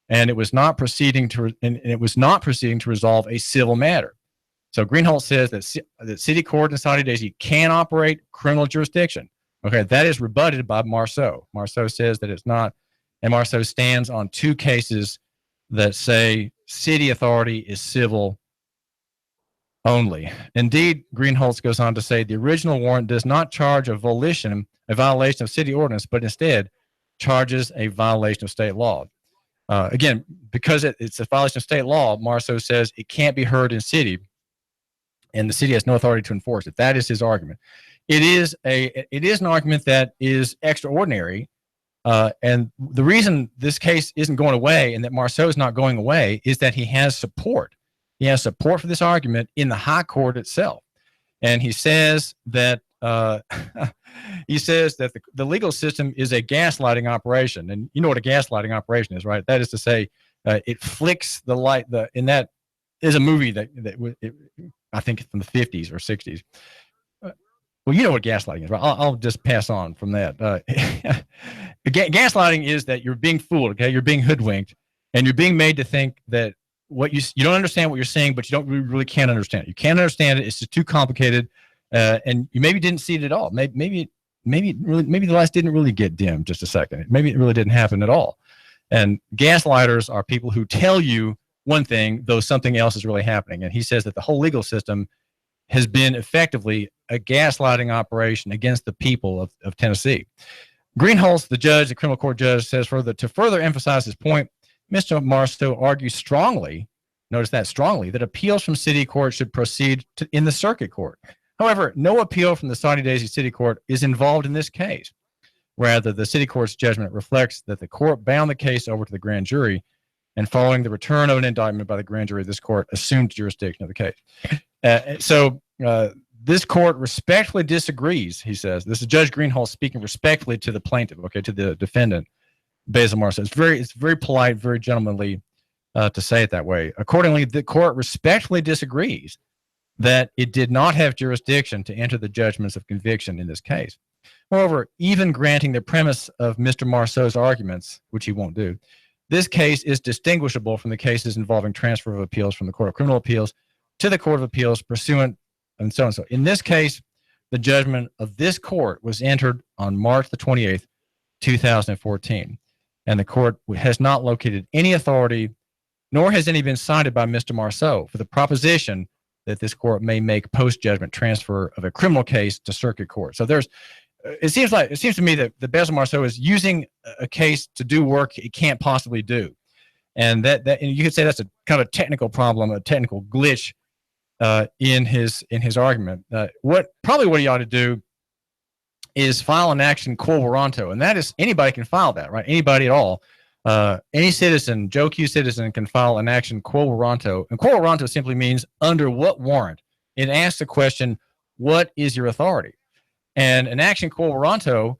and it was not proceeding to resolve a civil matter. So Greenholz says that City Court in Soddy-Daisy can operate criminal jurisdiction. Okay, that is rebutted by Marceaux. Marceaux says that it's not, and Marceaux stands on two cases that say city authority is civil only. Indeed, Greenholz goes on to say the original warrant does not charge a violation of city ordinance, but instead charges a violation of state law. Again, because it's a violation of state law, Marceaux says it can't be heard in city, and the city has no authority to enforce it. That is his argument. It is an argument that is extraordinary, and the reason this case isn't going away and that Marceau is not going away is that he has support. He has support for this argument in the high court itself, and he says that the legal system is a gaslighting operation, and you know what a gaslighting operation is, right? That is to say, it flicks the light. And that is a movie that I think from the 50s or 60s. Well, you know what gaslighting is, right? I'll just pass on from that. Gaslighting is that you're being fooled, okay? You're being hoodwinked, and you're being made to think that what you don't understand what you're saying, but you don't really can't understand it. You can't understand it. It's just too complicated, and you maybe didn't see it at all. Maybe the lights didn't really get dim just a second. Maybe it really didn't happen at all. And gaslighters are people who tell you one thing, though something else is really happening. And he says that the whole legal system has been effectively a gaslighting operation against the people of Tennessee. Greenholz, the criminal court judge, says to further emphasize his point, Mr. Marceau argues strongly, notice that strongly, that appeals from city court should proceed in the circuit court. However, no appeal from the Soddy-Daisy City Court is involved in this case. Rather, the city court's judgment reflects that the court bound the case over to the grand jury, and following the return of an indictment by the grand jury, this court assumed jurisdiction of the case. So this court respectfully disagrees, he says. This is Judge Greenholz speaking respectfully to the plaintiff, okay, to the defendant, Basil Marceaux. It's very polite, very gentlemanly to say it that way. Accordingly, the court respectfully disagrees that it did not have jurisdiction to enter the judgments of conviction in this case. Moreover, even granting the premise of Mr. Marceau's arguments, which he won't do, this case is distinguishable from the cases involving transfer of appeals from the Court of Criminal Appeals to the Court of Appeals pursuant and so on. So in this case, the judgment of this court was entered on March the 28th, 2014, and the court has not located any authority, nor has any been cited by Mr. Marceaux for the proposition that this court may make post-judgment transfer of a criminal case to circuit court. So it seems to me that the Basil Marceaux is using a case to do work it can't possibly do, and and you could say that's a kind of technical problem, a technical glitch in his argument. What he ought to do is file an action quo warranto, and that is anybody can file that, right? Anybody at all, any citizen, Joe Q citizen, can file an action quo warranto, and quo warranto simply means under what warrant. It asks the question, what is your authority? And an action quo warranto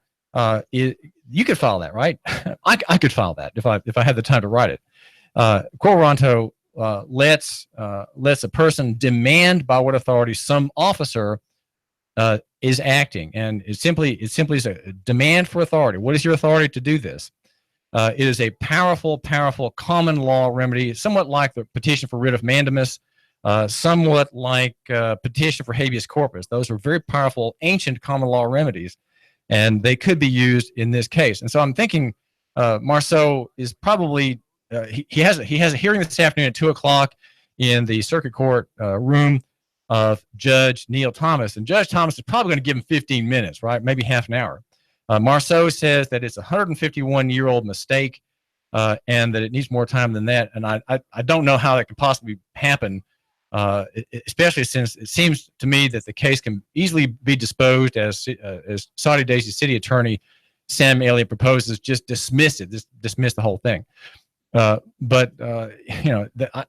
you could file that, right? I could file that if I had the time to write it. Quo warranto lets a person demand by what authority some officer is acting, and it simply is a demand for authority. What is your authority to do this? It is a powerful common law remedy, somewhat like the petition for writ of mandamus, somewhat like petition for habeas corpus. Those are very powerful, ancient common law remedies, and they could be used in this case. And so I'm thinking Marceaux is probably he has a hearing this afternoon at 2:00 in the circuit court room of Judge Neil Thomas, and Judge Thomas is probably going to give him 15 minutes, right? Maybe half an hour. Marceaux says that it's a 151-year-old mistake, and that it needs more time than that. And I don't know how that could possibly happen, especially since it seems to me that the case can easily be disposed as Saudi Daisy City Attorney Sam Elliott proposes. Just dismiss the whole thing. But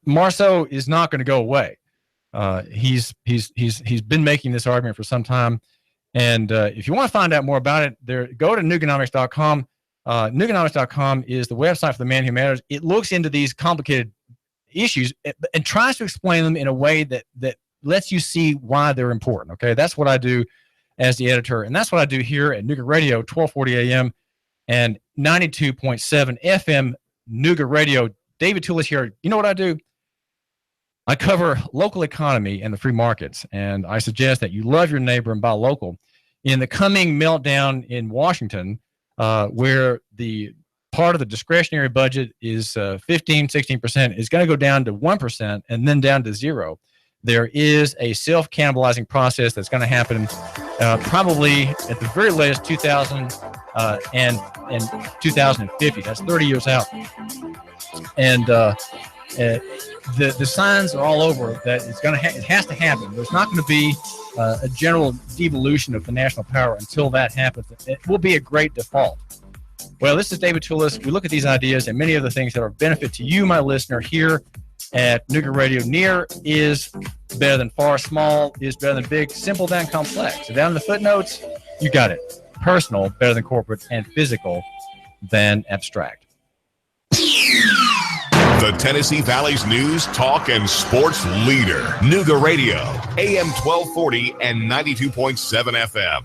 Marceaux is not going to go away. He's been making this argument for some time. And if you want to find out more about it, go to Nooganomics.com. Nooganomics.com is the website for the Man Who Matters. It looks into these complicated issues and tries to explain them in a way that lets you see why they're important. Okay, that's what I do as the editor, and that's what I do here at Nooga Radio, 1240 AM and 92.7 FM Nooga Radio. David Tulis here. You know what I do? I cover local economy and the free markets, and I suggest that you love your neighbor and buy local. In the coming meltdown in Washington, where the part of the discretionary budget is 15-16%, is going to go down to 1% and then down to 0. There is a self-cannibalizing process that's going to happen probably at the very latest 2050. That's 30 years out. And the signs are all over that it has to happen. There's not going to be a general devolution of the national power until that happens. It will be a great default. Well, this is David Tulis. We look at these ideas and many of the things that are of benefit to you, my listener, here at Nooga Radio. Near is better than far. Small is better than big. Simple than complex. So down in the footnotes, you got it. Personal better than corporate, and physical than abstract. The Tennessee Valley's news, talk, and sports leader. Nooga Radio, AM 1240 and 92.7 FM.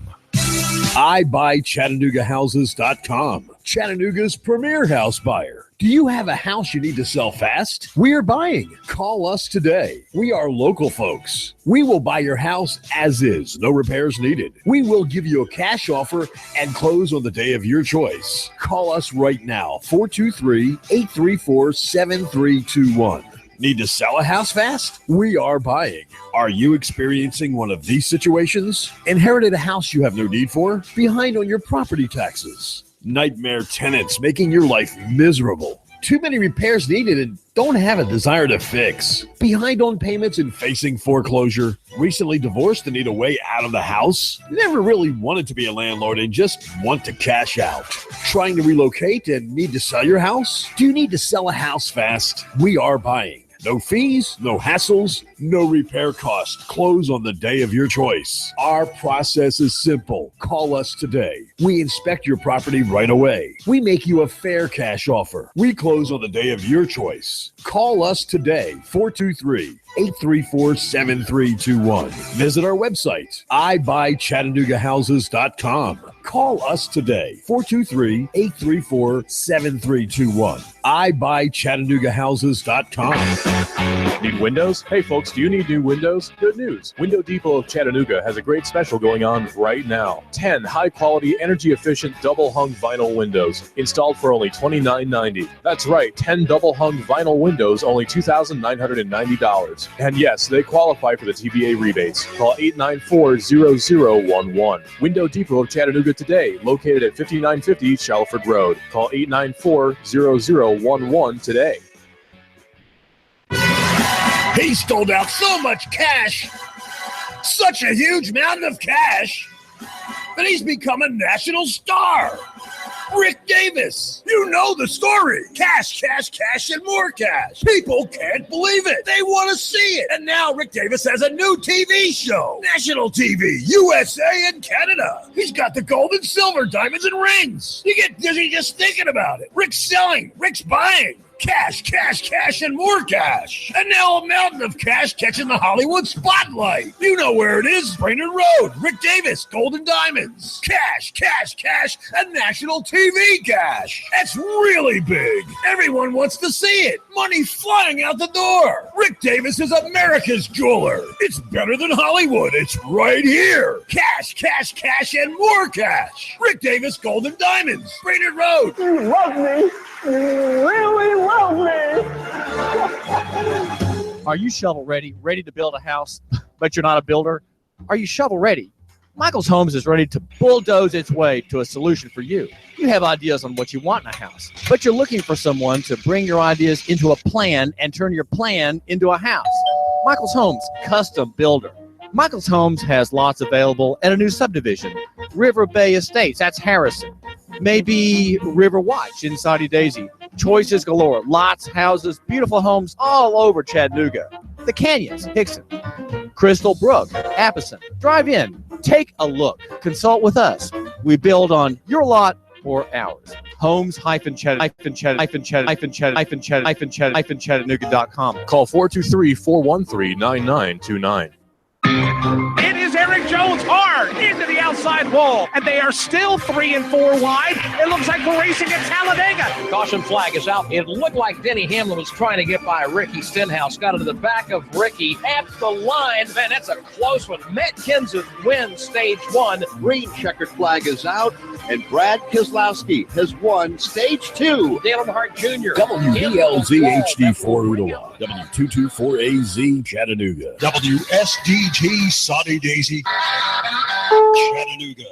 IBuyChattanoogaHouses.com, Chattanooga's premier house buyer. Do you have a house you need to sell fast? We are buying. Call us today. We are local folks. We will buy your house as is, no repairs needed. We will give you a cash offer and close on the day of your choice. Call us right now, 423-834-7321. Need to sell a house fast? We are buying. Are you experiencing one of these situations? Inherited a house you have no need for? Behind on your property taxes? Nightmare tenants making your life miserable? Too many repairs needed and don't have a desire to fix? Behind on payments and facing foreclosure? Recently divorced and need a way out of the house? Never really wanted to be a landlord and just want to cash out? Trying to relocate and need to sell your house? Do you need to sell a house fast? We are buying. No fees, no hassles, no repair cost. Close on the day of your choice. Our process is simple. Call us today. We inspect your property right away. We make you a fair cash offer. We close on the day of your choice. Call us today, 423-834-7321. Visit our website, IBuyChattanoogaHouses.com. Call us today, 423-834-7321. IBuyChattanoogaHouses.com. Need windows? Hey folks, do you need new windows? Good news. Window Depot of Chattanooga has a great special going on right now. 10 high-quality, energy-efficient double-hung vinyl windows installed for only $29.90. That's right, 10 double-hung vinyl windows, only $2,990. And yes, they qualify for the TVA rebates. Call 894-0011. Window Depot of Chattanooga today, located at 5950 Shalford Road. Call 894-0011 today. He stole out so much cash, such a huge mountain of cash, that he's become a national star. Rick Davis. You know the story. Cash, cash, cash, and more cash. People can't believe it. They want to see it. And now Rick Davis has a new TV show. National TV, USA and Canada. He's got the gold and silver, diamonds and rings. You get dizzy just thinking about it. Rick's selling. Rick's buying. Cash, cash, cash, and more cash. And now a mountain of cash catching the Hollywood spotlight. You know where it is. Brainerd Road. Rick Davis, Gold and Diamonds. Cash, cash, cash, and national TV cash. That's really big. Everyone wants to see it. Money flying out the door. Rick Davis is America's jeweler. It's better than Hollywood. It's right here. Cash, cash, cash, and more cash. Rick Davis, Gold and Diamonds. Brainerd Road. You love me. You really love me. Are you shovel ready to build a house, but you're not a builder? Are you shovel ready? Michael's Homes is ready to bulldoze its way to a solution for you. You have ideas on what you want in a house, but you're looking for someone to bring your ideas into a plan and turn your plan into a house. Michael's Homes, custom builder. Michael's Homes has lots available at a new subdivision, River Bay Estates, that's Harrison. Maybe River Watch in Saudi Daisy. Choices galore, lots, houses, beautiful homes all over Chattanooga. The Canyons, Hickson, Crystal Brook, Appleton. Drive in, take a look, consult with us. We build on your lot or ours. Homes-Chattanooga.com. Call 423-413-9929. It is Eric Jones hard into the outside wall, and they are still 3 and 4 wide. It looks like we're racing at Talladega. Caution flag is out. It looked like Denny Hamlin was trying to get by Ricky Stenhouse. Got into the back of Ricky at the line. Man, that's a close one. Matt Kenseth wins stage 1. Green checkered flag is out, and Brad Keselowski has won stage 2. Dale Earnhardt Jr. WBLZ HD4 Ooltewah. W224AZ Chattanooga. WSDT Saudi Daisy Chattanooga.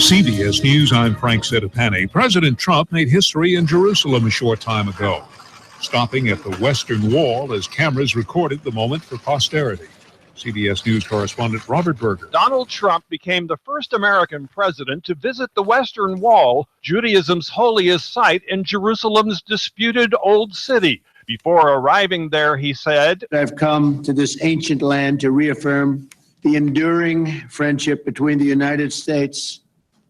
CBS News, I'm Frank Sedapani. President Trump made history in Jerusalem a short time ago, stopping at the Western Wall as cameras recorded the moment for posterity. CBS News correspondent Robert Berger. Donald Trump became the first American president to visit the Western Wall, Judaism's holiest site in Jerusalem's disputed Old City. Before arriving there, he said, I've come to this ancient land to reaffirm the enduring friendship between the United States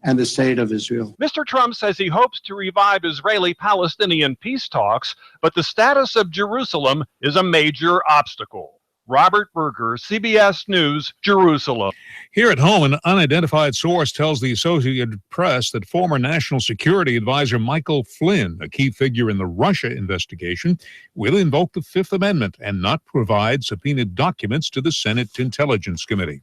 and the state of Israel. Mr. Trump says he hopes to revive Israeli-Palestinian peace talks, but the status of Jerusalem is a major obstacle. Robert Berger, CBS News, Jerusalem. Here at home, an unidentified source tells the Associated Press that former National Security Advisor Michael Flynn, a key figure in the Russia investigation, will invoke the Fifth Amendment and not provide subpoenaed documents to the Senate Intelligence Committee.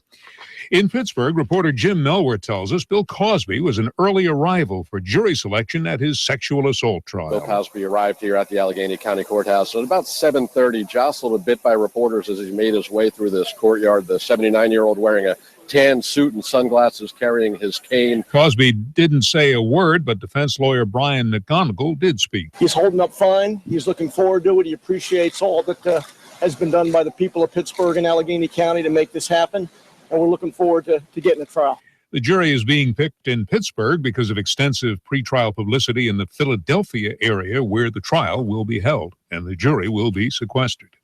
In Pittsburgh, reporter Jim Melwer tells us Bill Cosby was an early arrival for jury selection at his sexual assault trial. Bill Cosby arrived here at the Allegheny County Courthouse at about 7:30, jostled a bit by reporters as he made his way through this courtyard. The 79-year-old wearing a tan suit and sunglasses, carrying his cane. Cosby didn't say a word, but defense lawyer Brian McGonigal did speak. He's holding up fine. He's looking forward to it. He appreciates all that has been done by the people of Pittsburgh and Allegheny County to make this happen. And we're looking forward to getting a trial. The jury is being picked in Pittsburgh because of extensive pretrial publicity in the Philadelphia area where the trial will be held, and the jury will be sequestered.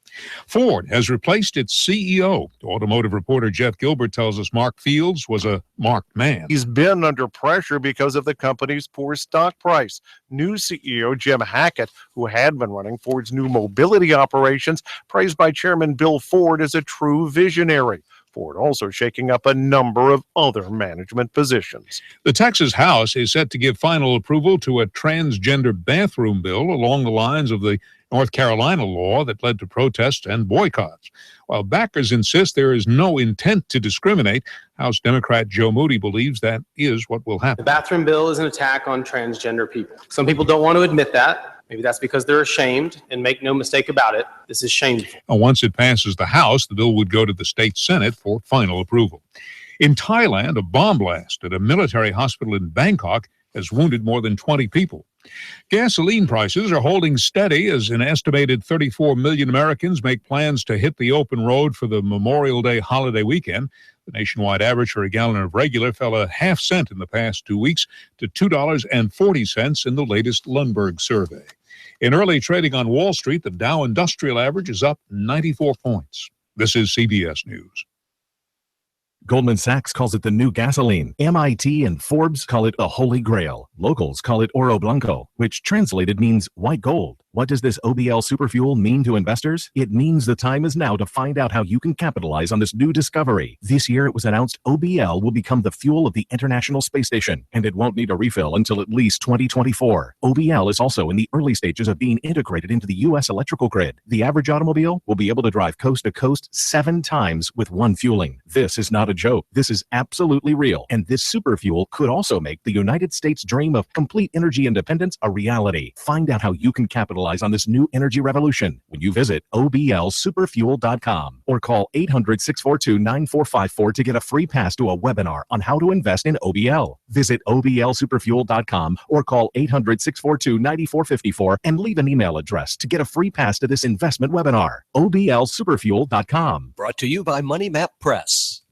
Ford has replaced its CEO. Automotive reporter Jeff Gilbert tells us Mark Fields was a marked man. He's been under pressure because of the company's poor stock price. New CEO Jim Hackett, who had been running Ford's new mobility operations, praised by Chairman Bill Ford as a true visionary. Ford also shaking up a number of other management positions. The Texas House is set to give final approval to a transgender bathroom bill along the lines of the North Carolina law that led to protests and boycotts. While backers insist there is no intent to discriminate, House Democrat Joe Moody believes that is what will happen. The bathroom bill is an attack on transgender people. Some people don't want to admit that. Maybe that's because they're ashamed, and make no mistake about it, this is shameful. Once it passes the House, the bill would go to the state Senate for final approval. In Thailand, a bomb blast at a military hospital in Bangkok has wounded more than 20 people. Gasoline prices are holding steady as an estimated 34 million Americans make plans to hit the open road for the Memorial Day holiday weekend. The nationwide average for a gallon of regular fell a half cent in the past 2 weeks to $2.40 in the latest Lundberg survey. In early trading on Wall Street, the Dow Industrial Average is up 94 points. This is CBS News. Goldman Sachs calls it the new gasoline. MIT and Forbes call it a holy grail. Locals call it oro blanco, which translated means white gold. What does this OBL superfuel mean to investors? It means the time is now to find out how you can capitalize on this new discovery. This year it was announced OBL will become the fuel of the International Space Station, and it won't need a refill until at least 2024. OBL is also in the early stages of being integrated into the U.S. electrical grid. The average automobile will be able to drive coast to coast 7 times with one fueling. This is not a joke. This is absolutely real, and this superfuel could also make the United States dream of complete energy independence a reality. Find out how you can capitalize on this new energy revolution when you visit oblsuperfuel.com or call 800-642-9454 to get a free pass to a webinar on how to invest in OBL. Visit oblsuperfuel.com or call 800-642-9454 and leave an email address to get a free pass to this investment webinar. oblsuperfuel.com. Brought to you by Money Map Press.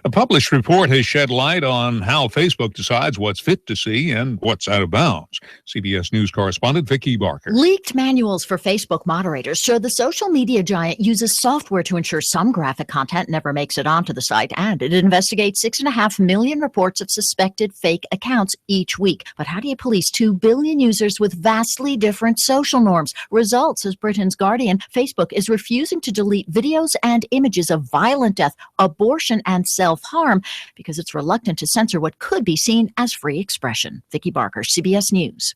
A published report has shed light on how Facebook decides what's fit to see and what's out of bounds. CBS News correspondent Vicki Barker. Leaked manuals for Facebook moderators show the social media giant uses software to ensure some graphic content never makes it onto the site, and it investigates 6.5 million reports of suspected fake accounts each week. But how do you police 2 billion users with vastly different social norms? Results, says Britain's Guardian, Facebook is refusing to delete videos and images of violent death, abortion, and self-harm because it's reluctant to censor what could be seen as free expression. Vicki Barker, CBS News.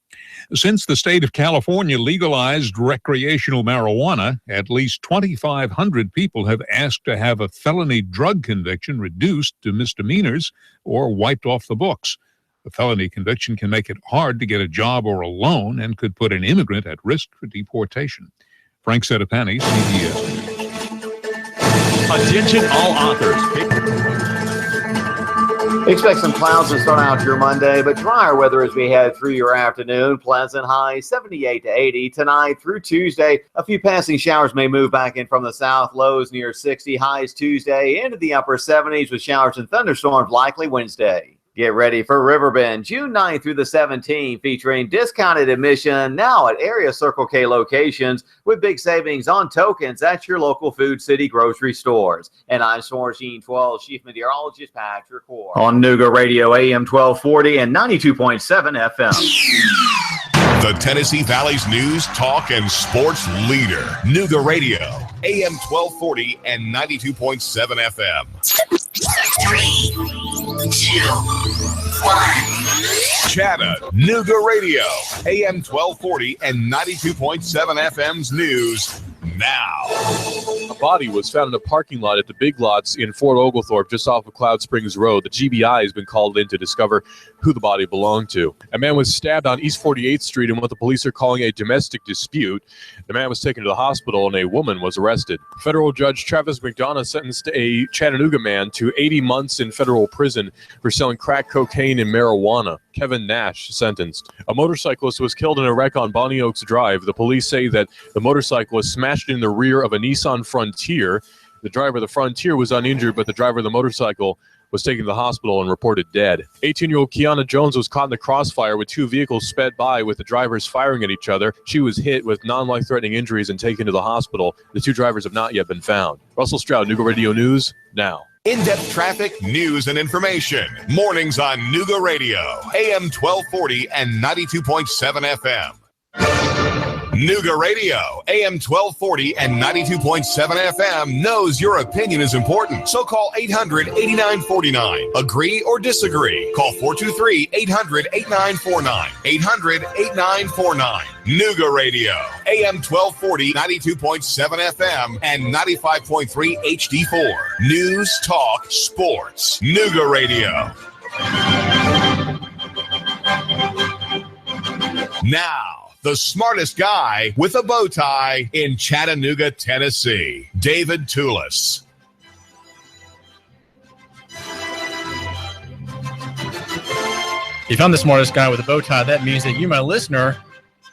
Since the state of California legalized recreational marijuana, at least 2,500 people have asked to have a felony drug conviction reduced to misdemeanors or wiped off the books. A felony conviction can make it hard to get a job or a loan and could put an immigrant at risk for deportation. Frank Sedapani, CBS News. Attention all authors. Expect some clouds to start out your Monday, but drier weather as we head through your afternoon. Pleasant highs 78 to 80 tonight through Tuesday. A few passing showers may move back in from the south. Lows near 60. Highs Tuesday into the upper 70s with showers and thunderstorms likely Wednesday. Get ready for Riverbend, June 9th through the 17th, featuring discounted admission now at area Circle K locations with big savings on tokens at your local Food City grocery stores. And I'm Swarsheen 12 Chief Meteorologist Patrick Ward. On Nooga Radio AM 1240 and 92.7 FM. The Tennessee Valley's news, talk, and sports leader. Nooga Radio, AM 1240 and 92.7 FM. 3, 2, 1. Chattanooga Radio, AM 1240 and 92.7 FM's news now. A body was found in a parking lot at the Big Lots in Fort Oglethorpe, just off of Cloud Springs Road. The GBI has been called in to discover who the body belonged to. A man was stabbed on East 48th Street in what the police are calling a domestic dispute. The man was taken to the hospital and a woman was arrested. Federal Judge Travis McDonough sentenced a Chattanooga man to 80 months in federal prison for selling crack cocaine and marijuana. Kevin Nash sentenced. A motorcyclist was killed in a wreck on Bonnie Oaks Drive. The police say that the motorcyclist smashed in the rear of a Nissan Frontier. The driver of the Frontier was uninjured, but the driver of the motorcycle was taken to the hospital and reported dead. 18-year-old Kiana Jones was caught in the crossfire with 2 vehicles sped by with the drivers firing at each other. She was hit with non-life-threatening injuries and taken to the hospital. The 2 drivers have not yet been found. Russell Stroud, Nooga Radio News, now. In-depth traffic, news, and information. Mornings on Nooga Radio, AM 1240 and 92.7 FM. Nooga Radio, AM 1240 and 92.7 FM knows your opinion is important. So call 800-8949. Agree or disagree. Call 423-800-8949. 800-8949. Nooga Radio, AM 1240, 92.7 FM, and 95.3 HD4. News, talk, sports. Nooga Radio. Now, the smartest guy with a bow tie in Chattanooga, Tennessee, David Tulis. If I'm the smartest guy with a bow tie, that means that you, my listener,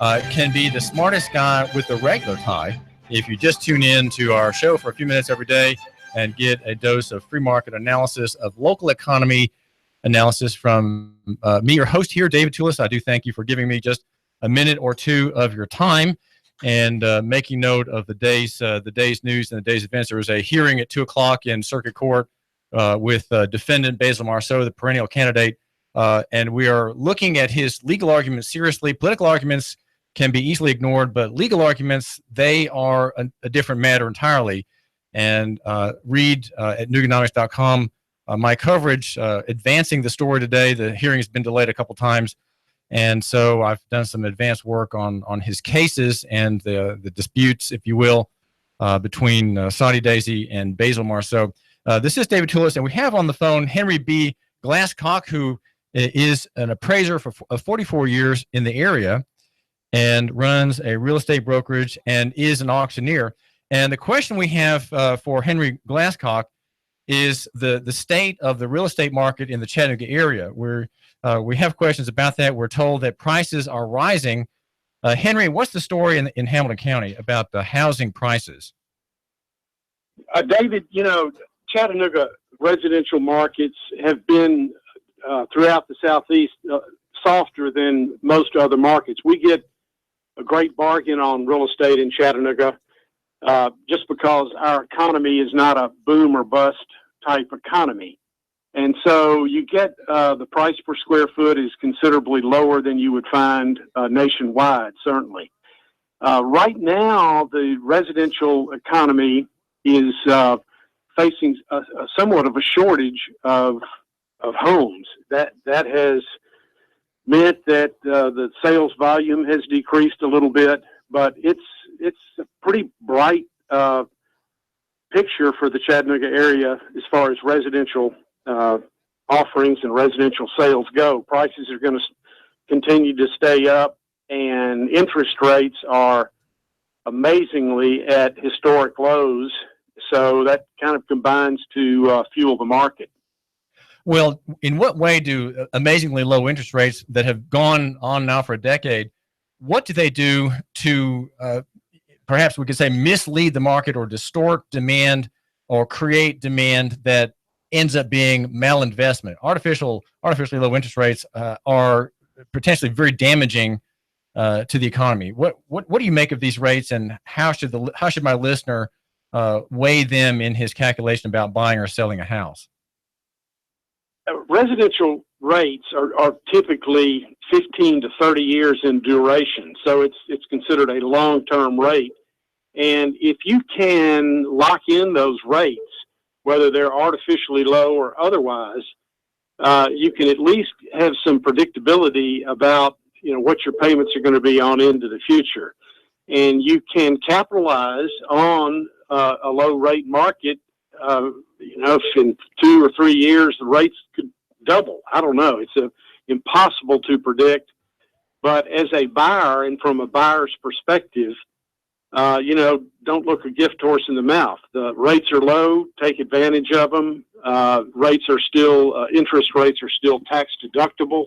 can be the smartest guy with a regular tie. If you just tune in to our show for a few minutes every day, and get a dose of free market analysis of local economy analysis from me, your host here, David Tulis. I do thank you for giving me just a minute or two of your time and making note of the day's news and the day's events. There was a hearing at 2 o'clock in Circuit Court with defendant Basil Marceaux, the perennial candidate, and we are looking at his legal arguments seriously. Political arguments can be easily ignored, but legal arguments, they are a different matter entirely. And read at Nooganomics.com my coverage advancing the story today. The hearing has been delayed a couple times, and so I've done some advanced work on his cases and the disputes, if you will, between Saudi Daisy and Basil Marceaux. This is David Tulis, and we have on the phone Henry B. Glasscock, who is an appraiser for 44 years in the area and runs a real estate brokerage and is an auctioneer. And the question we have for Henry Glasscock is the state of the real estate market in the Chattanooga area. We have questions about that. We're told that prices are rising. Henry, what's the story in Hamilton County about the housing prices? David, Chattanooga residential markets have been throughout the Southeast softer than most other markets. We get a great bargain on real estate in Chattanooga just because our economy is not a boom or bust type economy. And so you get the price per square foot is considerably lower than you would find nationwide, certainly. Right now, the residential economy is facing somewhat of a shortage of homes. That has meant that the sales volume has decreased a little bit, but it's a pretty bright picture for the Chattanooga area as far as residential offerings and residential sales go. Prices are going to continue to stay up, and interest rates are amazingly at historic lows. So that kind of combines to fuel the market. Well, in what way do amazingly low interest rates that have gone on now for a decade, what do they do to perhaps we could say mislead the market or distort demand or create demand that ends up being malinvestment? Artificially low interest rates are potentially very damaging to the economy. What do you make of these rates, and how should my listener weigh them in his calculation about buying or selling a house? Residential rates are typically 15 to 30 years in duration, so it's considered a long-term rate. And if you can lock in those rates, whether they're artificially low or otherwise, you can at least have some predictability about what your payments are going to be on into the future, and you can capitalize on a low rate market. If in 2 or 3 years the rates could double, I don't know. It's impossible to predict. But as a buyer, and from a buyer's perspective, don't look a gift horse in the mouth. The rates are low. Take advantage of them. Interest rates are still tax deductible.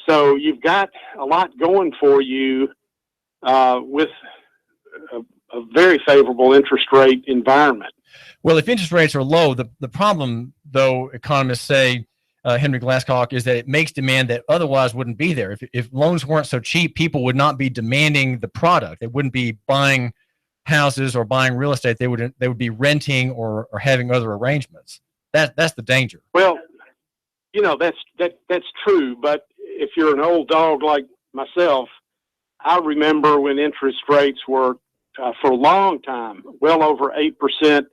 So you've got a lot going for you with a very favorable interest rate environment. Well, if interest rates are low, the problem, though, economists say, Henry Glasscock, is that it makes demand that otherwise wouldn't be there. If loans weren't so cheap, people would not be demanding the product. They wouldn't be buying houses or buying real estate. They would be renting or having other arrangements. That's the danger. Well, that's true. But if you're an old dog like myself, I remember when interest rates were for a long time well over 8%.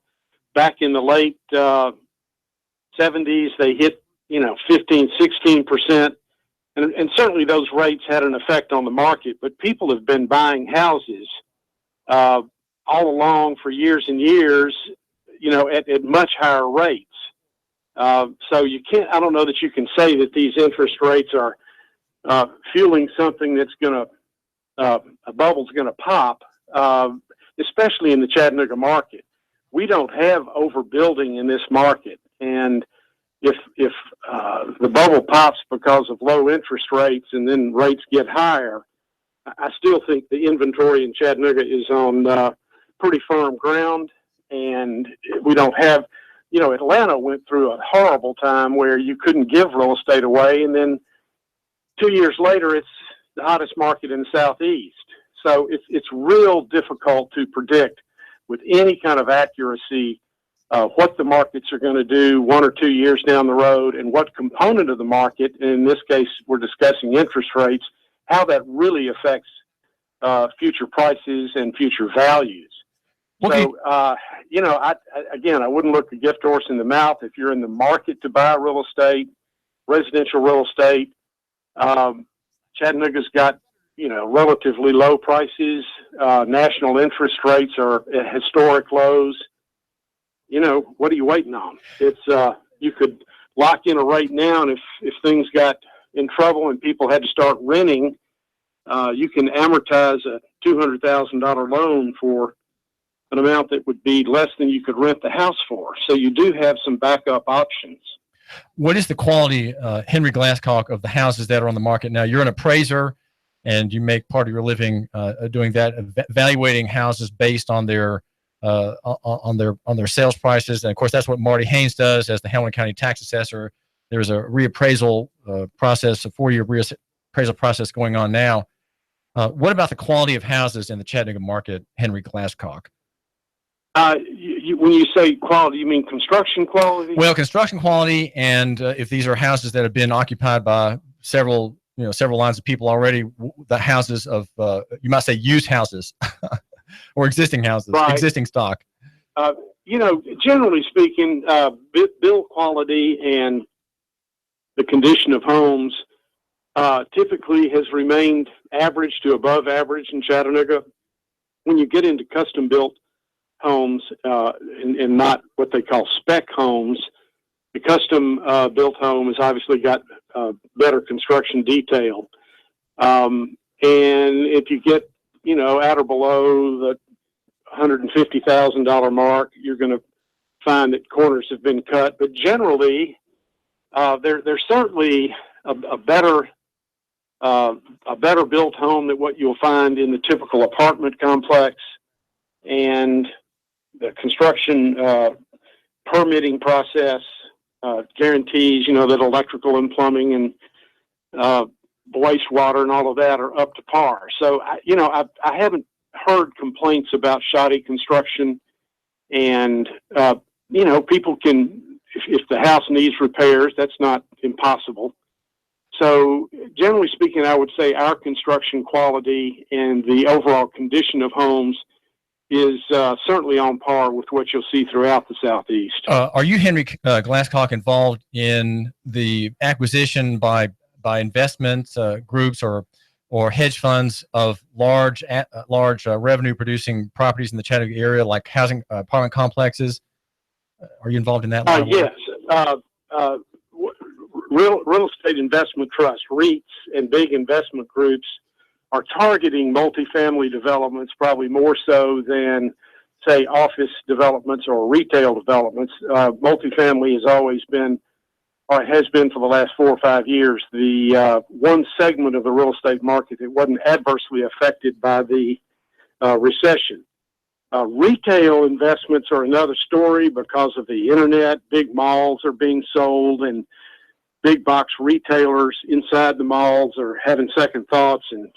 Back in the late 70s, they hit 15, 16%. And certainly those rates had an effect on the market, but people have been buying houses all along for years and years, at much higher rates. So I don't know that you can say that these interest rates are fueling something that's a bubble's going to pop, especially in the Chattanooga market. We don't have overbuilding in this market. And if the bubble pops because of low interest rates and then rates get higher, I still think the inventory in Chattanooga is on pretty firm ground. and we don't have, Atlanta went through a horrible time where you couldn't give real estate away, and then 2 years later, it's the hottest market in the Southeast. So it's real difficult to predict with any kind of accuracy what the markets are going to do 1 or 2 years down the road, and what component of the market, and in this case we're discussing interest rates, how that really affects future prices and future values. Okay. So, I wouldn't look a gift horse in the mouth. If you're in the market to buy real estate, residential real estate, Chattanooga's got, relatively low prices. National interest rates are at historic lows. What are you waiting on? It's you could lock in a rate now, and if things got in trouble and people had to start renting, you can amortize a $200,000 loan for an amount that would be less than you could rent the house for. So you do have some backup options. What is the quality, Henry Glasscock, of the houses that are on the market now? You're an appraiser, and you make part of your living doing that, evaluating houses based on their sales prices. And of course, that's what Marty Haynes does as the Hamilton County tax assessor. There's a reappraisal process, a 4-year reappraisal process going on now. What about the quality of houses in the Chattanooga market, Henry Glasscock? When you say quality, you mean construction quality? Well, construction quality, and if these are houses that have been occupied by several lines of people already, the houses of, you might say used houses or existing houses, right. Existing stock. Generally speaking, build quality and the condition of homes typically has remained average to above average in Chattanooga. When you get into custom built homes and not what they call spec homes, the custom built home has obviously got better construction detail. And if you get, at or below the $150,000 mark, you're going to find that corners have been cut. But generally, there's certainly a better built home than what you'll find in the typical apartment complex, and the construction permitting process guarantees, that electrical and plumbing and wastewater and all of that are up to par. So, I haven't heard complaints about shoddy construction, and, people can, if the house needs repairs, that's not impossible. So generally speaking, I would say our construction quality and the overall condition of homes is certainly on par with what you'll see throughout the Southeast. Are you, Henry Glasscock, involved in the acquisition by investment groups or hedge funds of large revenue-producing properties in the Chattanooga area, like housing apartment complexes? Are you involved in that? Yes. Real estate investment trusts, REITs, and big investment groups are targeting multifamily developments probably more so than, say, office developments or retail developments. Multifamily has always been, or has been for the last 4 or 5 years, the one segment of the real estate market that wasn't adversely affected by the recession. Retail investments are another story because of the internet. Big malls are being sold, and big box retailers inside the malls are having second thoughts and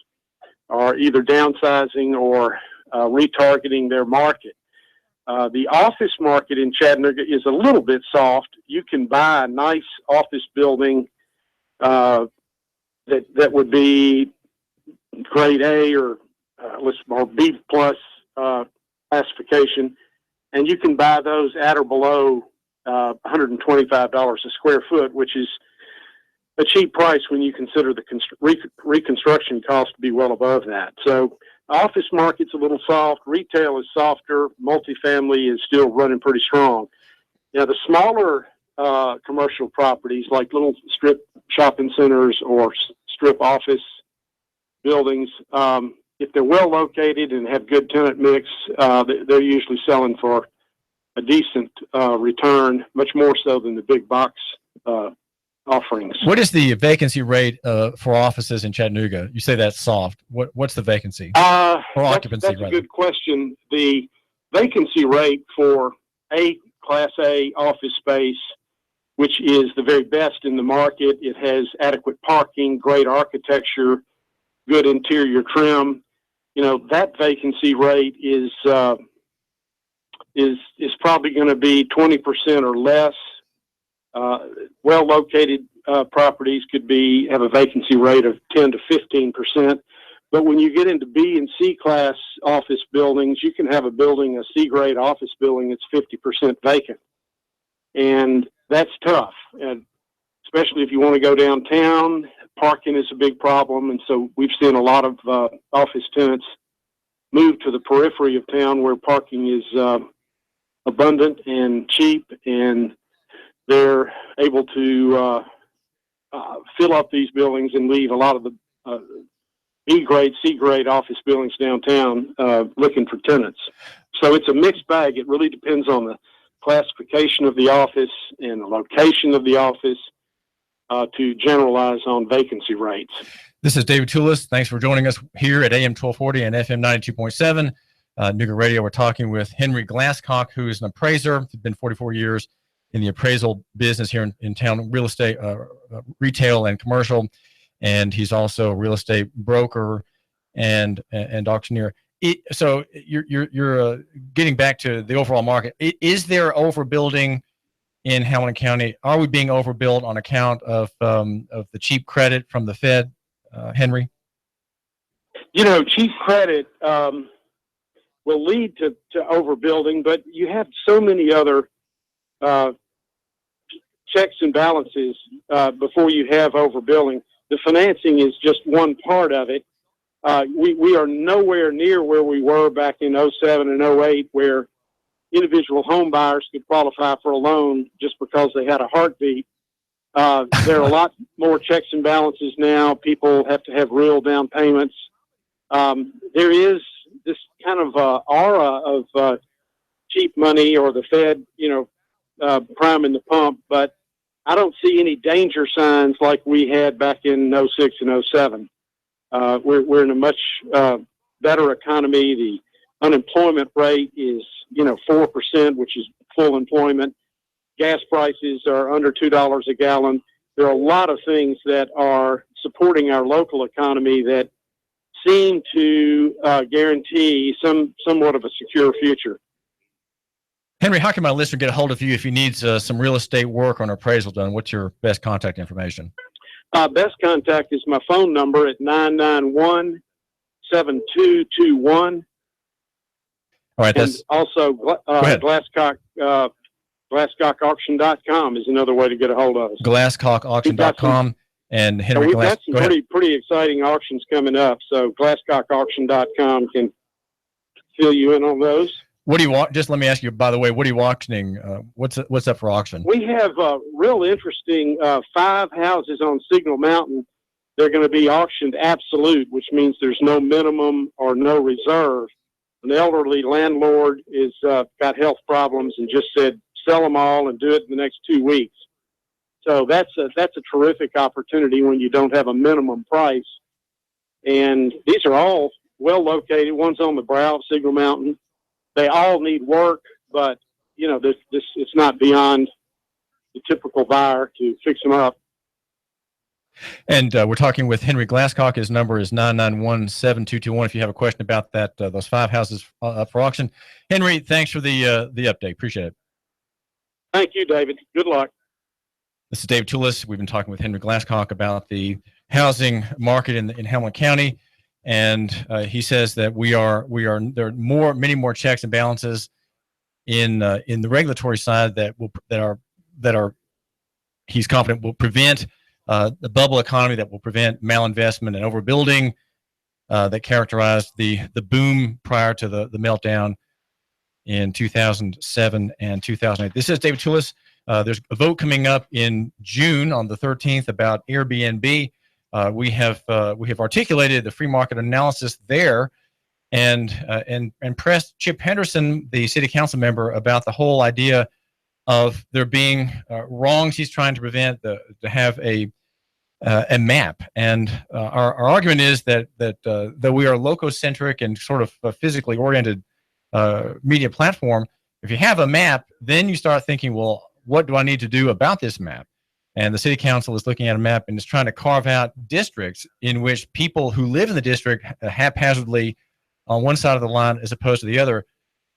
are either downsizing or retargeting their market. The office market in Chattanooga is a little bit soft. You can buy a nice office building that would be grade A or B plus classification, and you can buy those at or below $125 a square foot, which is a cheap price when you consider the reconstruction cost to be well above that. So office market's a little soft. Retail is softer. Multifamily is still running pretty strong. Now, the smaller commercial properties like little strip shopping centers or strip office buildings, if they're well located and have good tenant mix, they're usually selling for a decent return, much more so than the big box offerings. What is the vacancy rate for offices in Chattanooga? You say that's soft. What's the vacancy? Or occupancy, that's a good question. The vacancy rate for a Class A office space, which is the very best in the market. It has adequate parking, great architecture, good interior trim. That vacancy rate is probably going to be 20% or less. Well-located properties could have a vacancy rate of 10 to 15%. But when you get into B and C class office buildings, you can have a C grade office building that's 50% vacant. And that's tough. And especially if you want to go downtown, parking is a big problem. And so we've seen a lot of office tenants move to the periphery of town where parking is abundant and cheap, and they're able to fill up these buildings and leave a lot of the B-grade, C-grade office buildings downtown looking for tenants. So it's a mixed bag. It really depends on the classification of the office and the location of the office to generalize on vacancy rates. This is David Tulis. Thanks for joining us here at AM 1240 and FM 92.7. Nooga Radio. We're talking with Henry Glasscock, who is an appraiser. He's been 44 years in the appraisal business here in town, real estate, retail and commercial. And he's also a real estate broker and auctioneer. So you're getting back to the overall market. Is there overbuilding in Hamilton County? Are we being overbuilt on account of the cheap credit from the Fed, Henry? Cheap credit will lead to overbuilding, but you have so many other checks and balances before you have overbuilding. The financing is just one part of it. We are nowhere near where we were back in 07 and 08, where individual home buyers could qualify for a loan just because they had a heartbeat. There are a lot more checks and balances now. People have to have real down payments. There is this kind of aura of cheap money or the Fed, priming the pump, but I don't see any danger signs like we had back in 06 and 07. We're in a much better economy. The unemployment rate is, 4%, which is full employment. Gas prices are under $2 a gallon. There are a lot of things that are supporting our local economy that seem to guarantee somewhat of a secure future. Henry, how can my listener get a hold of you if he needs some real estate work or an appraisal done? What's your best contact information? Best contact is my phone number at 991-7221. All right, and also Glasscock, GlasscockAuction.com is another way to get a hold of us. GlasscockAuction.com and Henry We've got some pretty exciting auctions coming up, so GlasscockAuction.com can fill you in on those. What do you want? Just let me ask you, by the way, what are you auctioning? What's up for auction? We have real interesting 5 houses on Signal Mountain. They're going to be auctioned absolute, which means there's no minimum or no reserve. An elderly landlord is got health problems and just said, sell them all and do it in the next 2 weeks. So that's a terrific opportunity when you don't have a minimum price. And these are all well located. One's on the brow of Signal Mountain. They all need work, but this it's not beyond the typical buyer to fix them up. And we're talking with Henry Glasscock. His number is 991-7221. If you have a question about that, those 5 houses up for auction. Henry, thanks for the update. Appreciate it. Thank you, David. Good luck. This is David Tulis. We've been talking with Henry Glasscock about the housing market in Hamilton County. And he says that there are many more checks and balances in the regulatory side that are he's confident will prevent the bubble economy, that will prevent malinvestment and overbuilding that characterized the boom prior to the meltdown in 2007 and 2008. This is David Tulis. There's a vote coming up in June on the 13th about Airbnb. We have articulated the free market analysis there, and pressed Chip Henderson, the city council member, about the whole idea of there being wrongs he's trying to prevent, to have a map. And our argument is that we are lococentric and sort of physically oriented media platform. If you have a map, then you start thinking, well, what do I need to do about this map? And the city council is looking at a map and is trying to carve out districts in which people who live in the district haphazardly on one side of the line as opposed to the other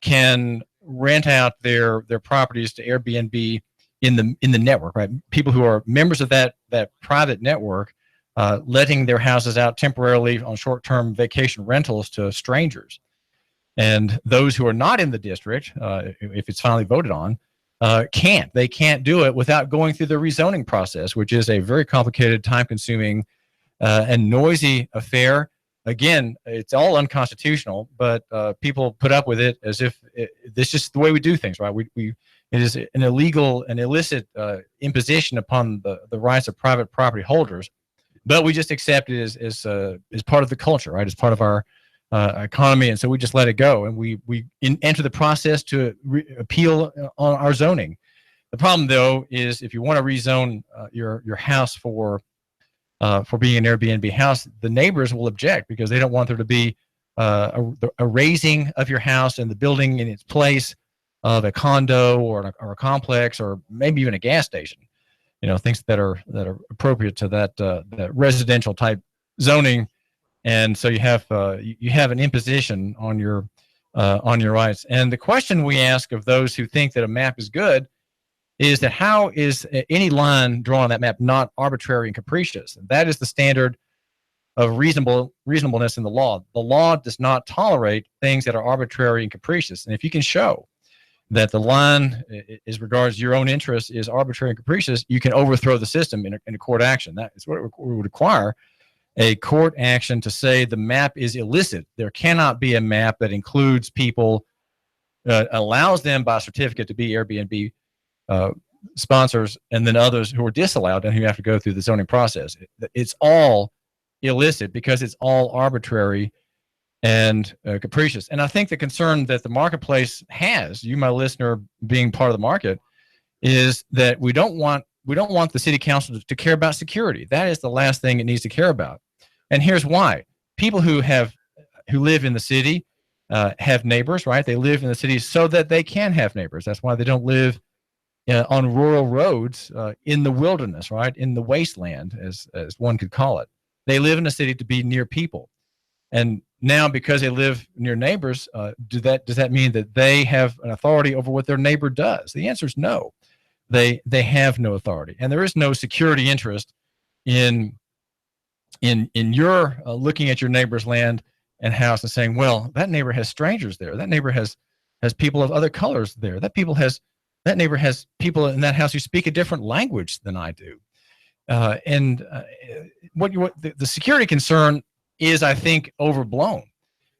can rent out their properties to Airbnb in the network, right? People who are members of that private network, letting their houses out temporarily on short-term vacation rentals to strangers. And those who are not in the district, if it's finally voted on, can't. They can't do it without going through the rezoning process, which is a very complicated, time-consuming, and noisy affair. Again, it's all unconstitutional, but people put up with it as if this is the way we do things, right? It is an illegal and illicit imposition upon the rights of private property holders, but we just accept it as part of the culture, right? As part of our economy, and so we just let it go, and we enter the process to appeal on our zoning. The problem, though, is if you want to rezone your house for being an Airbnb house, the neighbors will object because they don't want there to be a raising of your house and the building in its place of a condo or a complex or maybe even a gas station. Things that are appropriate to that residential type zoning. And so you have an imposition on your rights. And the question we ask of those who think that a map is good is that how is any line drawn on that map not arbitrary and capricious? And that is the standard of reasonableness in the law. The law does not tolerate things that are arbitrary and capricious. And if you can show that the line, as regards your own interests, is arbitrary and capricious, you can overthrow the system in a court action. That is what it would require. A court action to say the map is illicit. There cannot be a map that includes people, allows them by certificate to be Airbnb sponsors, and then others who are disallowed and who have to go through the zoning process. It's all illicit because it's all arbitrary and capricious. And I think the concern that the marketplace has, you, my listener, being part of the market, is that we don't want the city council to care about security. That is the last thing it needs to care about. And here's why. People who live in the city have neighbors, right? They live in the city so that they can have neighbors. That's why they don't live on rural roads in the wilderness, right? In the wasteland, as one could call it. They live in a city to be near people. And now, because they live near neighbors, does that mean that they have an authority over what their neighbor does? The answer is no. They have no authority, and there is no security interest in your looking at your neighbor's land and house and saying, well, that neighbor has strangers there. That neighbor has people of other colors there. That neighbor has people in that house who speak a different language than I do. What the security concern is, I think, overblown.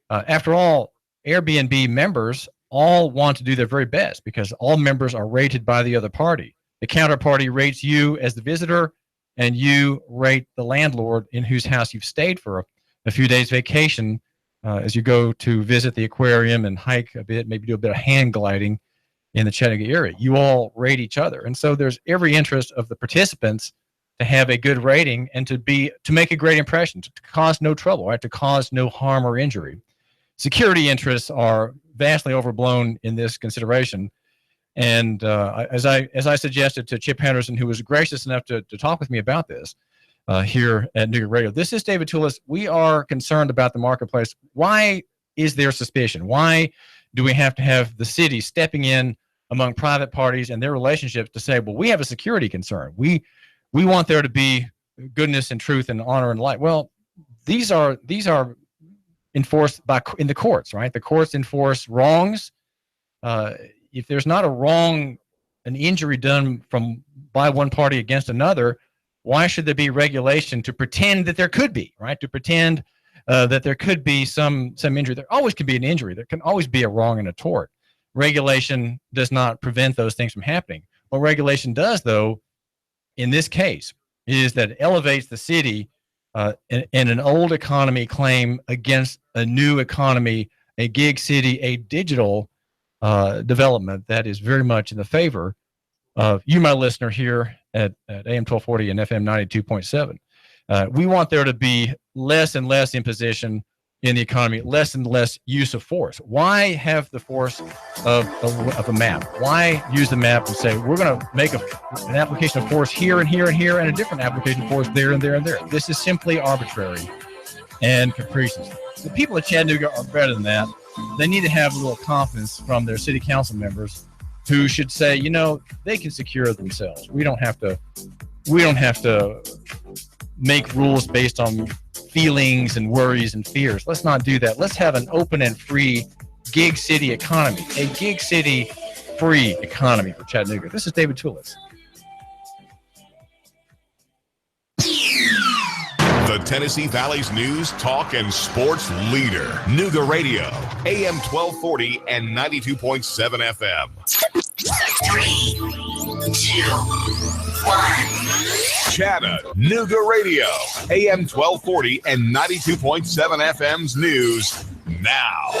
After all, Airbnb members all want to do their very best because all members are rated by the other party. The counterparty rates you as the visitor, and you rate the landlord in whose house you've stayed for a few days vacation as you go to visit the aquarium and hike a bit, maybe do a bit of hand gliding in the Chattanooga area. You all rate each other. And so there's every interest of the participants to have a good rating and to make a great impression, to cause no trouble, right? To cause no harm or injury. Security interests are vastly overblown in this consideration. And as I suggested to Chip Henderson, who was gracious enough to talk with me about this here at Nooga Radio, this is David Tulis. We are concerned about the marketplace. Why is there suspicion? Why do we have to have the city stepping in among private parties and their relationships to say, well, we have a security concern. We want there to be goodness and truth and honor and light. Well, these are enforced in the courts, right? The courts enforce wrongs. If there's not an injury done by one party against another, why should there be regulation to pretend that there could be, right? To pretend that there could be some injury. There always can be an injury. There can always be a wrong and a tort. Regulation does not prevent those things from happening. What regulation does, though, in this case, is that it elevates the city in an old economy claim against a new economy, a gig city, a digital development that is very much in the favor of you, my listener, here at AM 1240 and FM 92.7. We want there to be less and less imposition in the economy, less and less use of force. Why have the force of a map? Why use the map and say, we're going to make an application of force here and here and here and a different application of force there and there and there? This is simply arbitrary and capricious. The people of Chattanooga are better than that. They need to have a little confidence from their city council members who should say, you know, they can secure themselves. We don't have to make rules based on feelings and worries and fears. Let's not do that. Let's have an open and free gig city economy, a gig city free economy for Chattanooga. This is David Tulis. The Tennessee Valley's news, talk, and sports leader. Nooga Radio, AM 1240 and 92.7 FM. 3, 2, 1. Chattanooga Radio, AM 1240 and 92.7 FM's news now.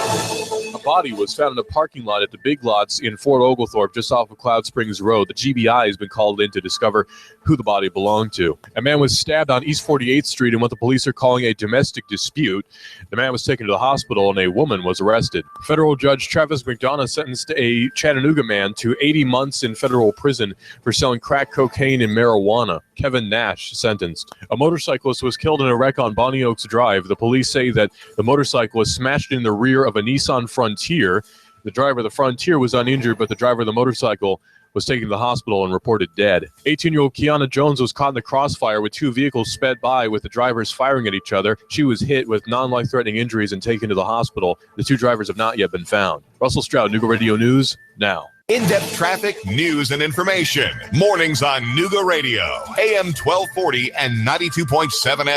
A body was found in a parking lot at the Big Lots in Fort Oglethorpe, just off of Cloud Springs Road. The GBI has been called in to discover who the body belonged to. A man was stabbed on East 48th Street in what the police are calling a domestic dispute. The man was taken to the hospital and a woman was arrested. Federal Judge Travis McDonough sentenced a Chattanooga man to 80 months in federal prison for selling crack cocaine and marijuana. Kevin Nash sentenced. A motorcyclist was killed in a wreck on Bonnie Oaks Drive. The police say that the motorcycle was smashed in the rear of a Nissan Frontier. The driver of the Frontier was uninjured, but the driver of the motorcycle was taken to the hospital and reported dead. 18-year-old Kiana Jones was caught in the crossfire with two vehicles sped by with the drivers firing at each other. She was hit with non-life-threatening injuries and taken to the hospital. The two drivers have not yet been found. Russell Stroud, Nooga Radio News, now. In-depth traffic, news, and information. Mornings on Nooga Radio, AM 1240 and 92.7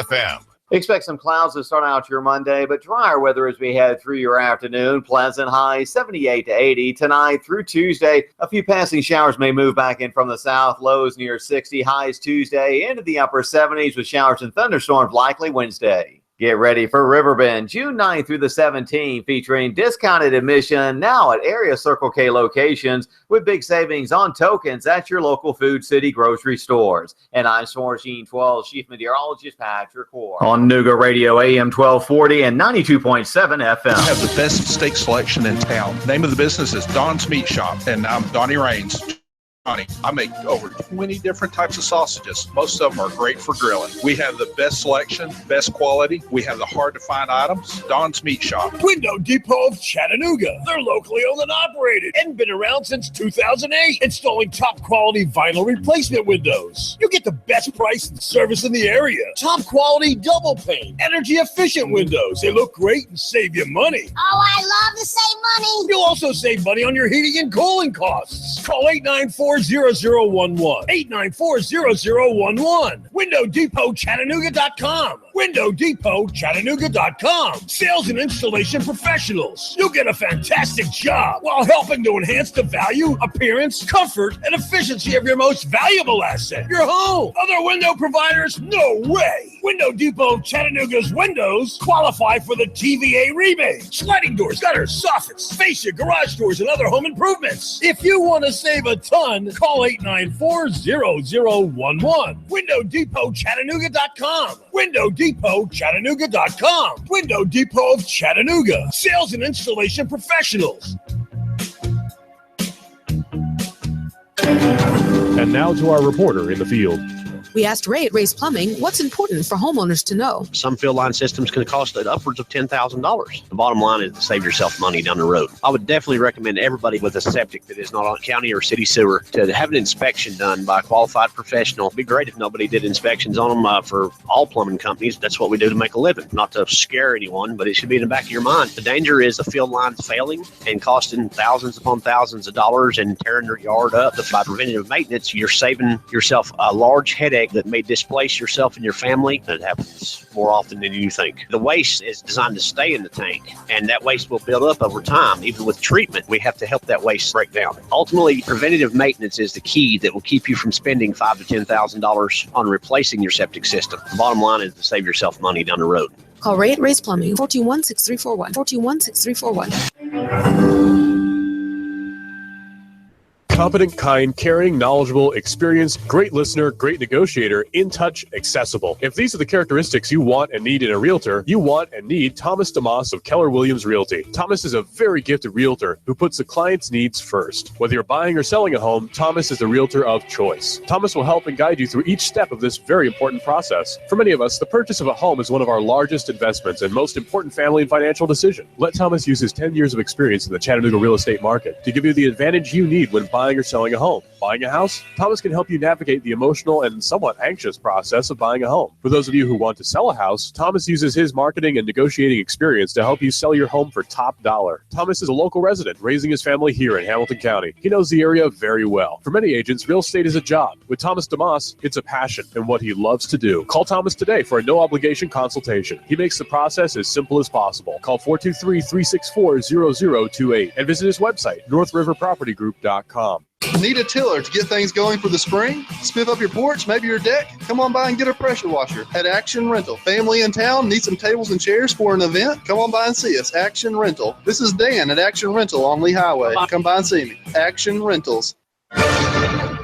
FM. Expect some clouds to start out your Monday, but drier weather as we head through your afternoon. Pleasant highs 78 to 80 tonight through Tuesday. A few passing showers may move back in from the south. Lows near 60. Highs Tuesday into the upper 70s with showers and thunderstorms likely Wednesday. Get ready for Riverbend, June 9th through the 17th, featuring discounted admission now at area Circle K locations with big savings on tokens at your local Food City grocery stores. And I'm Swarsheen 12 Chief Meteorologist Patrick Ward. On Nooga Radio, AM 1240 and 92.7 FM. We have the best steak selection in town. Name of the business is Don's Meat Shop, and I'm Donnie Raines. I make over 20 different types of sausages. Most of them are great for grilling. We have the best selection, best quality. We have the hard-to-find items. Don's Meat Shop. Window Depot of Chattanooga. They're locally owned and operated and been around since 2008. Installing top-quality vinyl replacement windows. You'll get the best price and service in the area. Top-quality double pane, energy-efficient windows. They look great and save you money. Oh, I love to save money. You'll also save money on your heating and cooling costs. Call 894-0011. 894-0011. WindowDepotChattanooga.com. WindowDepotChattanooga.com. Sales and installation professionals. You'll get a fantastic job while helping to enhance the value, appearance, comfort, and efficiency of your most valuable asset, your home. Other window providers? No way. Window Depot Chattanooga's windows qualify for the TVA rebate. Sliding doors, gutters, soffits, fascia, garage doors, and other home improvements. If you want to save a ton, call 894-0011. WindowDepotChattanooga.com. WindowDepotChattanooga.com. Window Depot of Chattanooga. Sales and installation professionals. And now to our reporter in the field. We asked Ray at Ray's Plumbing what's important for homeowners to know. Some field line systems can cost upwards of $10,000. The bottom line is to save yourself money down the road. I would definitely recommend everybody with a septic that is not on county or city sewer to have an inspection done by a qualified professional. It'd be great if nobody did inspections on them for all plumbing companies. That's what we do to make a living. Not to scare anyone, but it should be in the back of your mind. The danger is the field lines failing and costing thousands upon thousands of dollars and tearing your yard up. By preventative maintenance, you're saving yourself a large headache that may displace yourself and your family. That happens more often than you think. The waste is designed to stay in the tank, and that waste will build up over time. Even with treatment, we have to help that waste break down. Ultimately, preventative maintenance is the key that will keep you from spending $5,000 to $10,000 on replacing your septic system. The bottom line is to save yourself money down the road. Call Ray at Ray's Plumbing, 421-6341, 421-6341. Competent, kind, caring, knowledgeable, experienced, great listener, great negotiator, in touch, accessible. If these are the characteristics you want and need in a realtor, you want and need Thomas DeMoss of Keller Williams Realty. Thomas is a very gifted realtor who puts the client's needs first. Whether you're buying or selling a home, Thomas is the realtor of choice. Thomas will help and guide you through each step of this very important process. For many of us, the purchase of a home is one of our largest investments and most important family and financial decision. Let Thomas use his 10 years of experience in the Chattanooga real estate market to give you the advantage you need when buying or selling a home. Buying a house? Thomas can help you navigate the emotional and somewhat anxious process of buying a home. For those of you who want to sell a house, Thomas uses his marketing and negotiating experience to help you sell your home for top dollar. Thomas is a local resident, raising his family here in Hamilton County. He knows the area very well. For many agents, real estate is a job. With Thomas DeMoss, it's a passion and what he loves to do. Call Thomas today for a no-obligation consultation. He makes the process as simple as possible. Call 423-364-0028 and visit his website, northriverpropertygroup.com. Need a tiller to get things going for the spring? Spiff up your porch, maybe your deck? Come on by and get a pressure washer at Action Rental. Family in town, need some tables and chairs for an event? Come on by and see us, Action Rental. This is Dan at Action Rental on Lee Highway. Come by and see me. Action Rentals.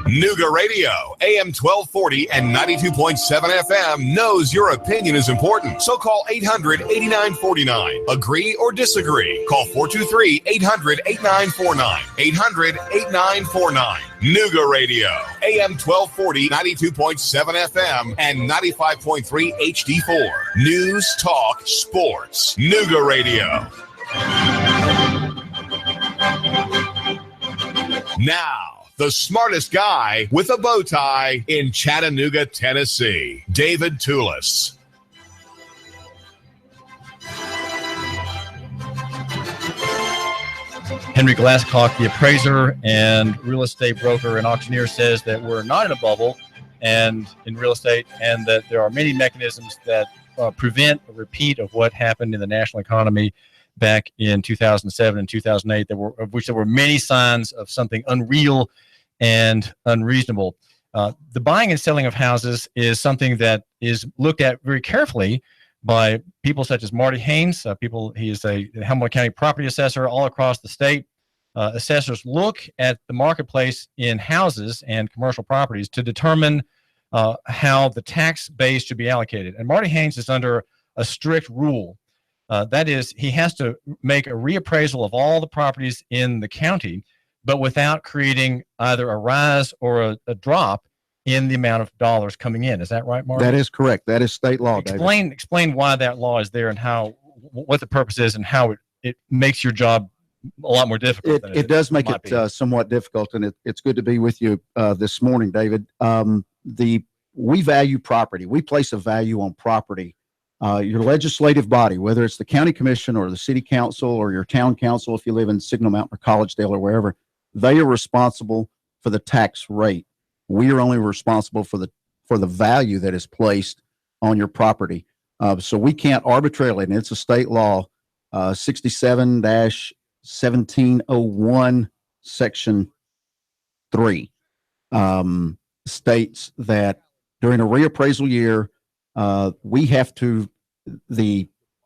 Nooga Radio, AM 1240 and 92.7 FM knows your opinion is important. So call 800-8949. Agree or disagree? Call 423-800-8949. 800-8949. Nooga Radio, AM 1240, 92.7 FM, and 95.3 HD4. News, talk, sports. Nooga Radio. Now, the smartest guy with a bow tie in Chattanooga, Tennessee, David Tulis. Henry Glasscock, the appraiser and real estate broker and auctioneer, says that we're not in a bubble and in real estate, and that there are many mechanisms that prevent a repeat of what happened in the national economy back in 2007 and 2008, of which there were many signs of something unreal and unreasonable. The buying and selling of houses is something that is looked at very carefully by people such as Marty Haynes. He is a Hamilton County property assessor all across the state. Assessors look at the marketplace in houses and commercial properties to determine how the tax base should be allocated. And Marty Haynes is under a strict rule. That is, he has to make a reappraisal of all the properties in the county, but without creating either a rise or a drop in the amount of dollars coming in. Is that right, Mark? That is correct. That is state law. Explain why that law is there and what the purpose is and how it makes your job a lot more difficult. It does make it somewhat difficult, and it's good to be with you this morning, David. We value property. We place a value on property. Your legislative body, whether it's the county commission or the city council or your town council, if you live in Signal Mountain or Collegedale or wherever, they are responsible for the tax rate. We are only responsible for the value that is placed on your property. So we can't arbitrarily, and it's a state law, 67-1701 section 3 states that during a reappraisal year, we have to,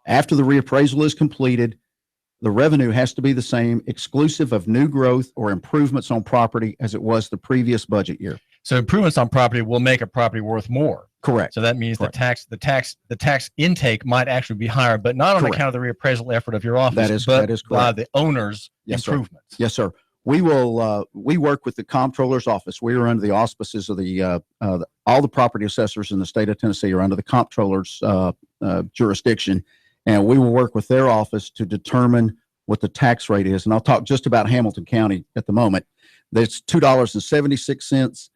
after the reappraisal is completed, the revenue has to be the same, exclusive of new growth or improvements on property as it was the previous budget year. So improvements on property will make a property worth more. Correct. So that means the tax intake might actually be higher, but not on account of the reappraisal effort of your office, that is correct. By the owner's improvements. Yes, sir. We will. We work with the comptroller's office. We are under the auspices of all the property assessors in the state of Tennessee are under the comptroller's jurisdiction, and we will work with their office to determine what the tax rate is. And I'll talk just about Hamilton County at the moment. That's $2.76.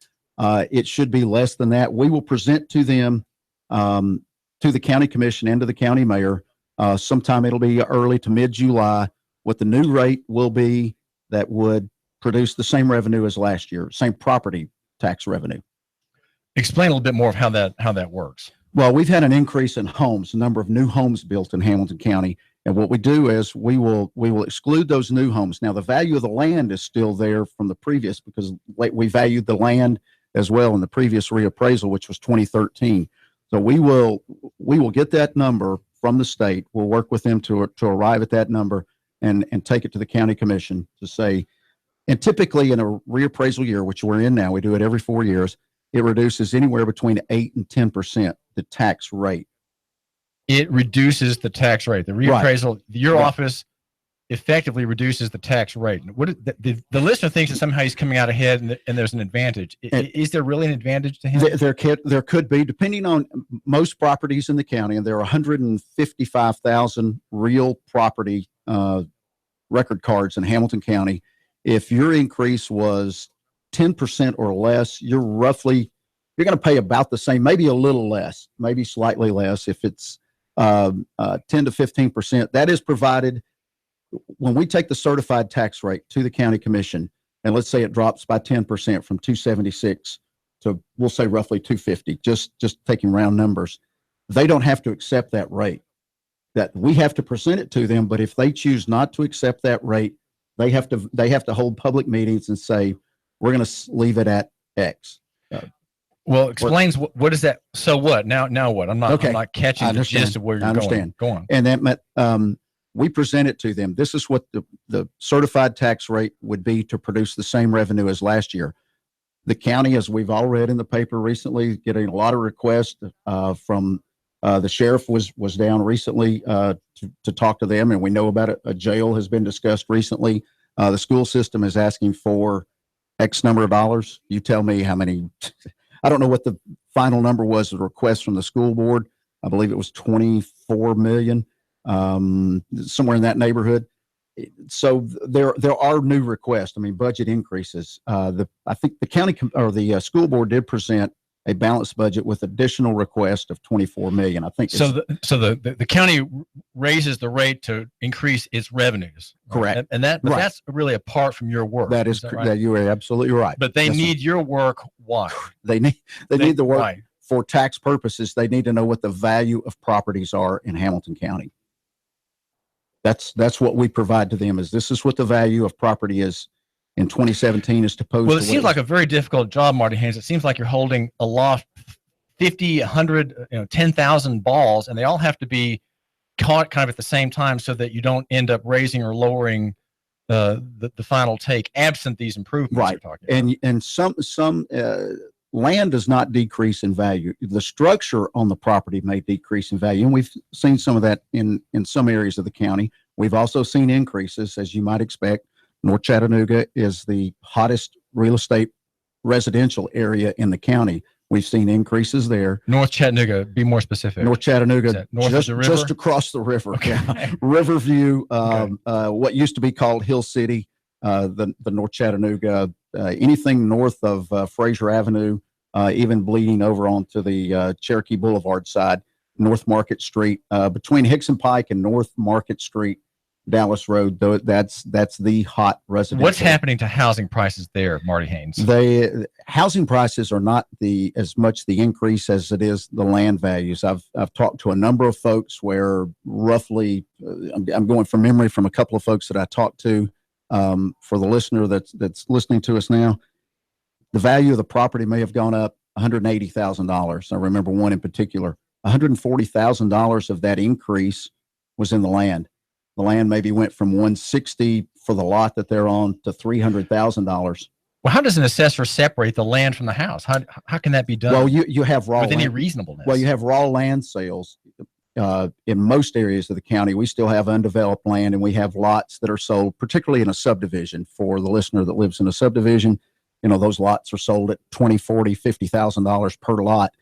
It should be less than that. We will present to them, to the county commission and to the county mayor. Sometime it'll be early to mid-July. What the new rate will be that would produce the same revenue as last year, same property tax revenue. Explain a little bit more of how that works. Well, we've had an increase in homes, the number of new homes built in Hamilton County. And what we do is we will exclude those new homes. Now, the value of the land is still there from the previous, because we valued the land as well in the previous reappraisal, which was 2013. So we will get that number from the state. We'll work with them to arrive at that number and take it to the county commission to say, And typically in a reappraisal year, which we're in now, we do it every 4 years, it reduces anywhere between 8 and 10% the tax rate. It reduces the tax rate. The reappraisal, your office effectively reduces the tax rate. What the listener thinks that somehow he's coming out ahead and there's an advantage. Is there really an advantage to him? There could be, depending on most properties in the county, and there are 155,000 real property record cards in Hamilton County. If your increase was 10% or less, you're going to pay about the same, maybe a little less, maybe slightly less. If it's 10 to 15%, that is provided when we take the certified tax rate to the county commission, and let's say it drops by 10% from 276 to, we'll say, roughly 250, just taking round numbers. They don't have to accept that rate. That we have to present it to them, but if they choose not to accept that rate, they have to hold public meetings and say, we're going to leave it at X. Well, explains what is that? So what? Now what? I'm not catching the gist of where you're going. Go on. And that meant we present it to them. This is what the certified tax rate would be to produce the same revenue as last year. The county, as we've all read in the paper recently, getting a lot of requests from the sheriff was down recently to talk to them, and we know about it. A jail has been discussed recently. The school system is asking for X number of dollars. You tell me how many. I don't know what the final number was, the request from the school board. I believe it was 24 million, somewhere in that neighborhood. So there are new requests. I mean, budget increases. I think the county or the school board did present a balanced budget with additional request of 24 million. I think so. The county raises the rate to increase its revenues. Correct, and that's really apart from your work. That is correct. Right? You are absolutely right. But they need your work. Why? They need the work for tax purposes. They need to know what the value of properties are in Hamilton County. That's what we provide to them. This is what the value of property is in 2017 as opposed to. Well, it seems like a very difficult job, Marty Haynes. It seems like you're holding aloft 50, 100, 10,000 balls, and they all have to be caught kind of at the same time so that you don't end up raising or lowering the final take, absent these improvements. Right. You're talking about. And some land does not decrease in value. The structure on the property may decrease in value, and we've seen some of that in some areas of the county. We've also seen increases, as you might expect. North Chattanooga is the hottest real estate residential area in the county. We've seen increases there. North Chattanooga, be more specific. North Chattanooga, north of the river? Just across the river. Okay. Yeah. Riverview, what used to be called Hill City, the North Chattanooga, anything north of Fraser Avenue, even bleeding over onto the Cherokee Boulevard side, North Market Street, between Hickson Pike and North Market Street, Dallas Road, though that's the hot residential. What's happening to housing prices there, Marty Haynes? Housing prices are not as much the increase as it is the land values. I've talked to a number of folks where roughly, I'm going from memory from a couple of folks that I talked to. For the listener that's listening to us now, the value of the property may have gone up $180,000. I remember one in particular. $140,000 of that increase was in the land. The land maybe went from $160,000 for the lot that they're on to $300,000. Well, how does an assessor separate the land from the house? How can that be done? Well, you have raw with land, any reasonableness. Well, you have raw land sales. In most areas of the county, we still have undeveloped land, and we have lots that are sold, particularly in a subdivision. For the listener that lives in a subdivision, those lots are sold at $20,000, $40,000, $50,000 per lot.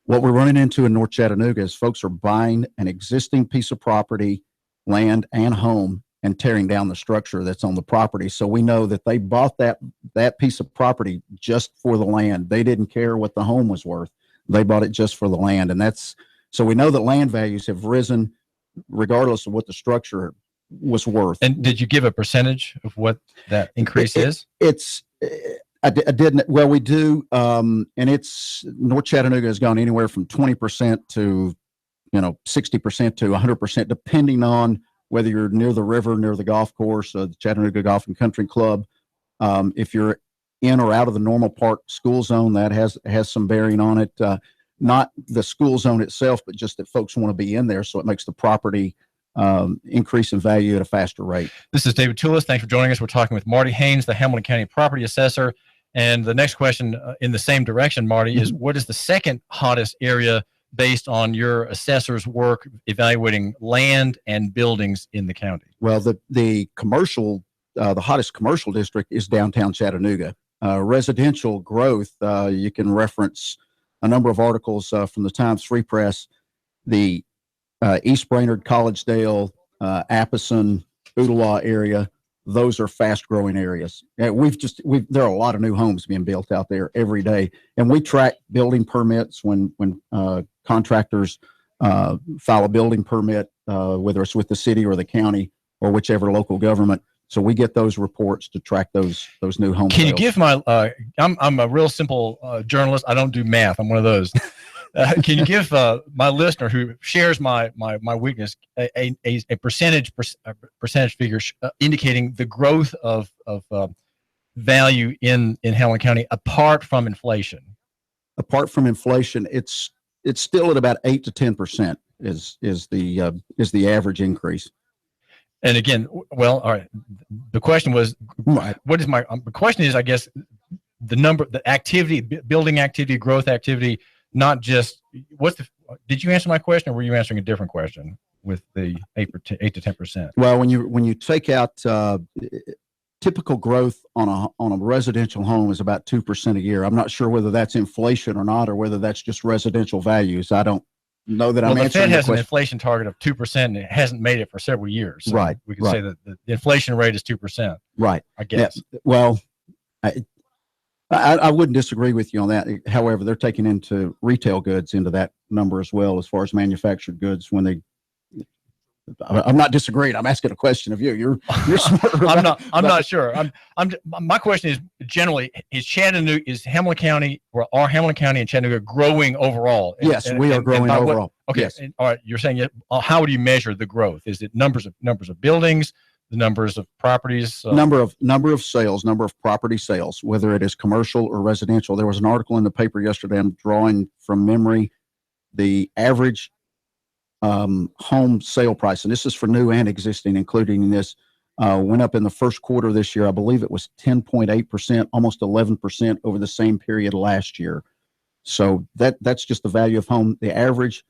What we're running into in North Chattanooga is folks are buying an existing piece of property, land and home, and tearing down the structure that's on the property. So we know that they bought that piece of property just for the land. They didn't care what the home was worth. They bought it just for the land. And so we know that land values have risen regardless of what the structure was worth. And did you give a percentage of what that increase is? I didn't. Well, we do. And North Chattanooga has gone anywhere from 20% to 60% to 100%, depending on whether you're near the river, near the golf course, the Chattanooga Golf and Country Club. If you're in or out of the normal park school zone, that has some bearing on it. Not the school zone itself, but just that folks want to be in there, so it makes the property increase in value at a faster rate. This is David Tulis. Thanks for joining us. We're talking with Marty Haynes, the Hamilton County Property Assessor. And the next question in the same direction, Marty, is what is the second hottest area based on your assessor's work evaluating land and buildings in the county? Well, the commercial, the hottest commercial district is downtown Chattanooga. Residential growth, you can reference a number of articles from the Times Free Press. The East Brainerd, Collegedale, Appleton, Ooltewah area, those are fast growing areas. There are a lot of new homes being built out there every day. And we track building permits when contractors file a building permit, whether it's with the city or the county or whichever local government. So we get those reports to track those new home Can sales. you give my, I'm a real simple journalist. I don't do math. I'm one of those. Can you give my listener who shares my weakness a percentage figure indicating the growth of value in Hamilton County apart from inflation? Apart from inflation, it's still at about 8 to 10% is the average increase. And again, well, all right. The question was, what is the question is, I guess, the activity, building activity, growth activity. Not just did you answer my question, or were you answering a different question with the 8 to 10%? Well, when you take out typical growth on a residential home is about 2% a year. I'm not sure whether that's inflation or not, or whether that's just residential values. I don't know that I'm answering the question. The Fed has an inflation target of 2%, and it hasn't made it for several years. So right. We can say that the inflation rate is 2%. Right. I guess. Yeah, well, I wouldn't disagree with you on that. However, they're taking into retail goods into that number as well, as far as manufactured goods. I'm not disagreeing. I'm asking a question of you. You're smarter. I'm not sure. My question is generally: is Hamilton County, or are Hamilton County and Chattanooga growing overall? Yes, we are growing overall. Okay. Yes. All right. You're saying how do you measure the growth? Is it numbers of buildings? The numbers of properties, number of sales, number of property sales, whether it is commercial or residential. There was an article in the paper yesterday. I'm drawing from memory. The average home sale price, and this is for new and existing, including this, went up in the first quarter of this year. I believe it was 10.8%, almost 11% over the same period last year. So that's just the value of home. The average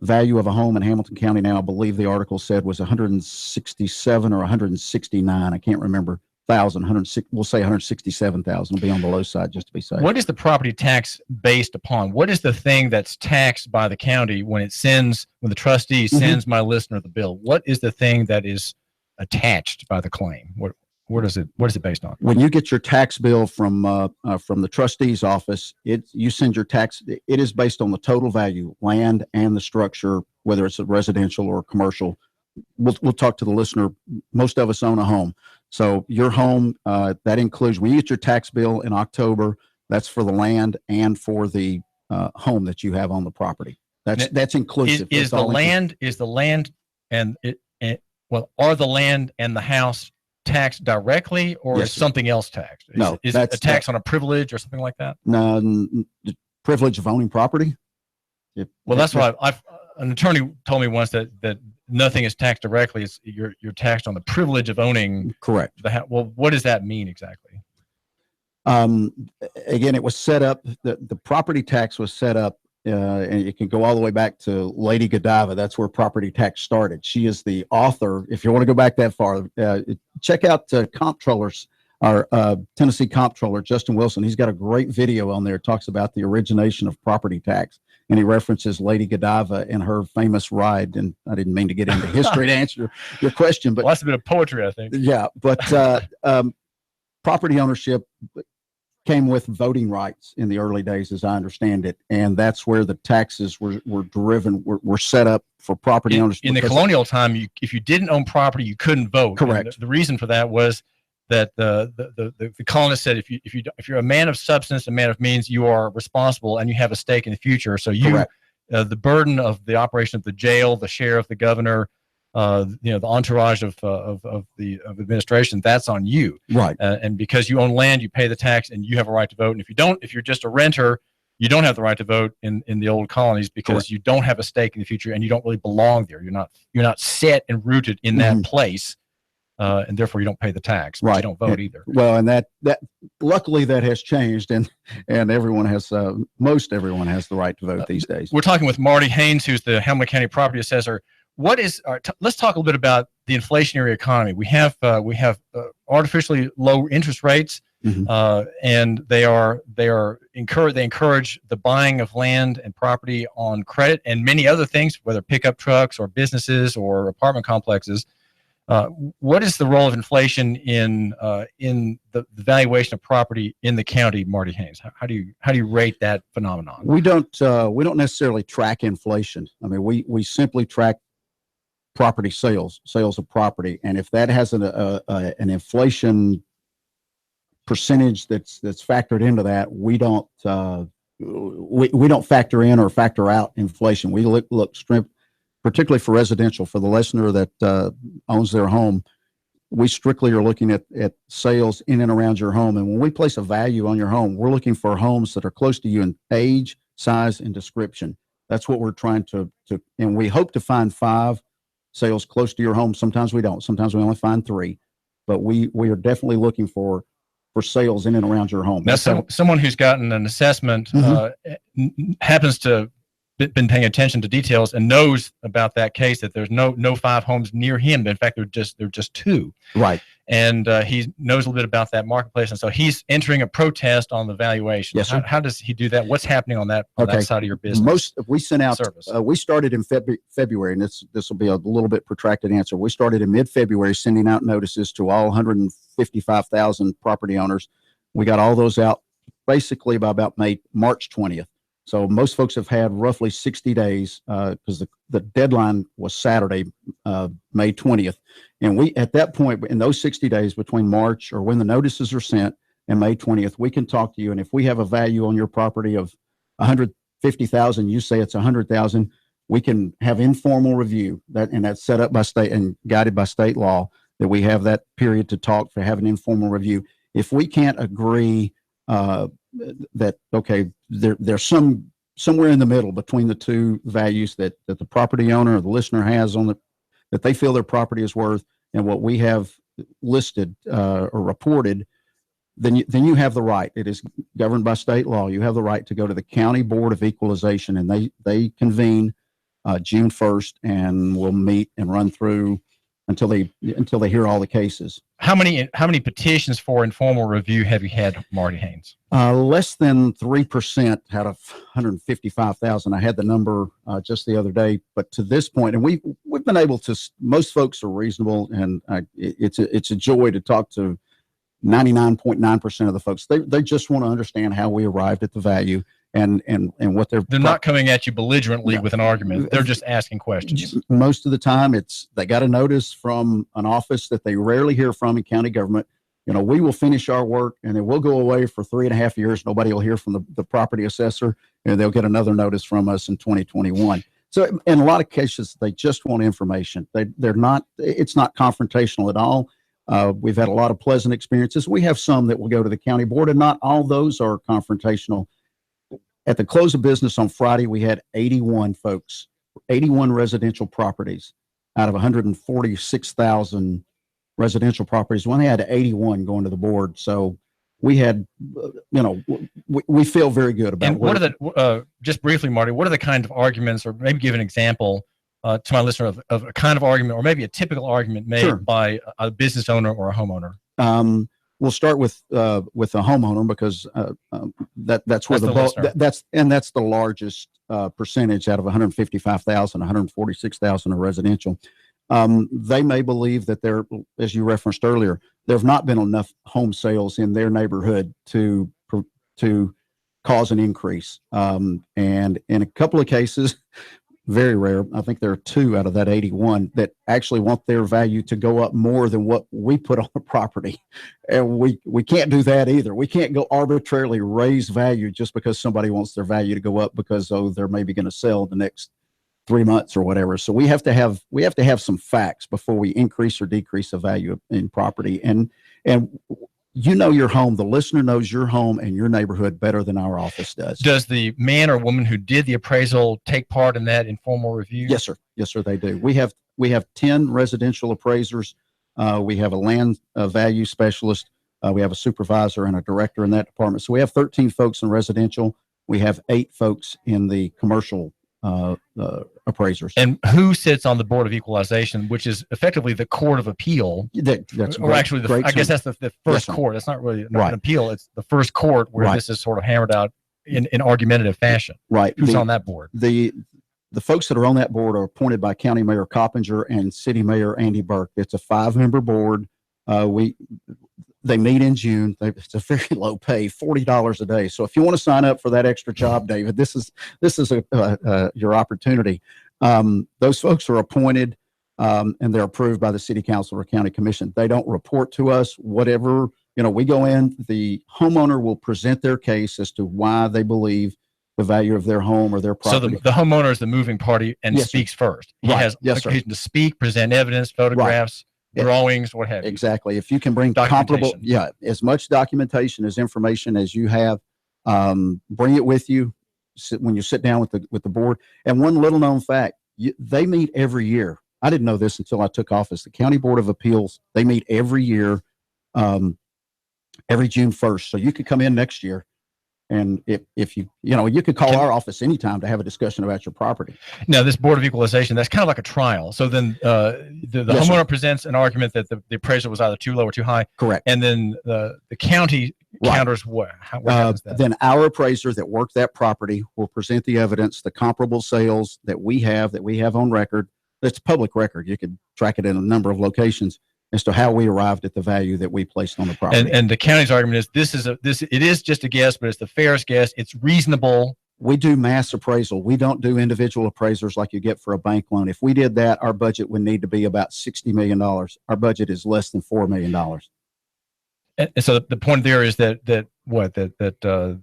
value of a home in Hamilton County now, I believe the article said, was 167 or 169. I can't remember. We'll say 167,000. Will be on the low side just to be safe. What is the property tax based upon? What is the thing that's taxed by the county when the trustee sends my listener the bill? What is the thing that is attached by the claim? What is it based on? When you get your tax bill from the trustee's office, you send your tax. It is based on the total value, land and the structure, whether it's a residential or commercial. We'll talk to the listener. Most of us own a home, so your home that includes, when you get your tax bill in October, that's for the land and for the home that you have on the property. That's inclusive. Are the land and the house taxed directly, or yes, is something else taxed? Is it a tax on a privilege or something like that? No, the privilege of owning property. Well, that's what an attorney told me once, that nothing is taxed directly. It's you're taxed on the privilege of owning. Correct. Well, what does that mean exactly? Again, it was set up. The property tax was set up. And you can go all the way back to Lady Godiva. That's where property tax started. She is the author. If you want to go back that far, check out Comptroller's, our Tennessee Comptroller, Justin Wilson. He's got a great video on there. It talks about the origination of property tax, and he references Lady Godiva and her famous ride. And I didn't mean to get into history to answer your question, but that's a bit of poetry, I think. Yeah, but property ownership came with voting rights in the early days, as I understand it, and that's where the taxes were set up for property owners. In the colonial time, if you didn't own property, you couldn't vote. Correct. The reason for that was that the colonists said if you're a man of substance, a man of means, you are responsible and you have a stake in the future. So the burden of the operation of the jail, the sheriff, the governor, the entourage of the administration, that's on you. Right. And because you own land, you pay the tax and you have a right to vote. And if you don't, if you're just a renter, you don't have the right to vote in the old colonies because Correct. you don't have a stake in the future and you don't really belong there. You're not set and rooted in that place, and therefore you don't pay the tax. But Right. you don't vote either. Well, and that luckily that has changed, and everyone has most everyone has the right to vote these days. We're talking with Marty Haynes, who's the Hamilton County Property Assessor. Let's talk a little bit about the inflationary economy. We have artificially low interest rates, and they encourage the buying of land and property on credit and many other things, whether pickup trucks or businesses or apartment complexes. What is the role of inflation in the valuation of property in the county, Marty Haynes? How do you rate that phenomenon? We don't necessarily track inflation. I mean, we simply track property sales of property, and if that has an inflation percentage that's factored into that, we don't factor in or factor out inflation. We look particularly for residential, for the listener that owns their home. We strictly are looking at sales in and around your home, and when we place a value on your home, we're looking for homes that are close to you in age, size, and description. That's what we're trying to and we hope to find 5 sales close to your home. Sometimes we don't. Sometimes we only find 3, but we are definitely looking for sales in and around your home. Now, someone who's gotten an assessment happens to been paying attention to details and knows about that case, that there's no 5 homes near him. In fact, they're just 2. Right. And he knows a little bit about that marketplace, and so he's entering a protest on the valuation. Yes, sir. How does he do that? What's happening on that side of your business? We sent out service. We started in February, and this will be a little bit protracted answer. We started in mid-February sending out notices to all 155,000 property owners. We got all those out basically by about March 20th. So most folks have had roughly 60 days because the deadline was Saturday, May 20th. And we, at that point, in those 60 days between March or when the notices are sent and May 20th, we can talk to you. And if we have a value on your property of 150,000, you say it's 100,000, we can have informal review and that's set up by state and guided by state law, that we have that period to talk for, have an informal review. If we can't agree that, okay, there's somewhere in the middle between the 2 values that the property owner or the listener has that they feel their property is worth and what we have listed or reported, then you have the right. It is governed by state law. You have the right to go to the County Board of Equalization, and they convene June 1st and will meet and run through until they hear all the cases. How many petitions for informal review have you had, Marty Haynes? Less than 3% out of 155,000. I had the number just the other day, but to this point, and we've been able to. Most folks are reasonable, and it's a joy to talk to 99.9% of the folks. They just want to understand how we arrived at the value. And what they're not coming at you belligerently with an argument. They're just asking questions. Most of the time, they got a notice from an office that they rarely hear from in county government. We will finish our work and then we'll go away for 3.5 years. Nobody will hear from the property assessor, and they'll get another notice from us in 2021. So in a lot of cases, they just want information. It's not confrontational at all. We've had a lot of pleasant experiences. We have some that will go to the county board, and not all those are confrontational. At the close of business on Friday, we had 81 residential properties out of 146,000 residential properties. We only had 81 going to the board. So we had, we feel very good about it. And what are the, just briefly, Marty, what are the kind of arguments, or maybe give an example to my listener of a kind of argument, or maybe a typical argument made by a business owner or a homeowner? We'll start with a homeowner because that's where that's the largest percentage out of 155,000, 146,000 are residential. They may believe that there, as you referenced earlier, there have not been enough home sales in their neighborhood to cause an increase. And in a couple of cases, very rare, I think there are 2 out of that 81 that actually want their value to go up more than what we put on the property. And we can't do that either. We can't go arbitrarily raise value just because somebody wants their value to go up because, they're maybe going to sell the next 3 months or whatever. So we have to have some facts before we increase or decrease the value in property. And you know your home. The listener knows your home and your neighborhood better than our office does. Does the man or woman who did the appraisal take part in that informal review? Yes, sir. Yes, sir, they do. We have 10 residential appraisers. We have a land value specialist. We have a supervisor and a director in that department. So we have 13 folks in residential. We have 8 folks in the commercial appraisers. And who sits on the Board of Equalization, which is effectively the Court of Appeal? That's or actually, I guess that's the first court. That's not really an appeal. It's the first court where this is sort of hammered out in argumentative fashion. Right. Who's on that board? The folks that are on that board are appointed by County Mayor Coppinger and City Mayor Andy Burke. It's a 5-member board. They meet in June. It's a very low pay, $40 a day. So if you want to sign up for that extra job, David, this is your opportunity. Those folks are appointed and they're approved by the City Council or County Commission. They don't report to us. Whatever, we go in, the homeowner will present their case as to why they believe the value of their home or their property. So the homeowner is the moving party and speaks first. He has occasion to speak, present evidence, photographs. Drawings, what have you. Exactly. If you can bring comparable, as much documentation as information as you have, bring it with you when you sit down with the board. And one little known fact, they meet every year. I didn't know this until I took office. The County Board of Appeals, they meet every year, every June 1st. So you could come in next year. And if you could call our office anytime to have a discussion about your property. Now, this Board of Equalization, that's kind of like a trial. So then the homeowner presents an argument that the appraisal was either too low or too high. Correct. And then the county counters what? How happens that? Then our appraiser that worked that property will present the evidence, the comparable sales that we have on record. It's public record. You could track it in a number of locations as to how we arrived at the value that we placed on the property. And the county's argument is it is just a guess, but it's the fairest guess. It's reasonable. We do mass appraisal. We don't do individual appraisers like you get for a bank loan. If we did that, our budget would need to be about $60 million. Our budget is less than $4 million. And so the point there is that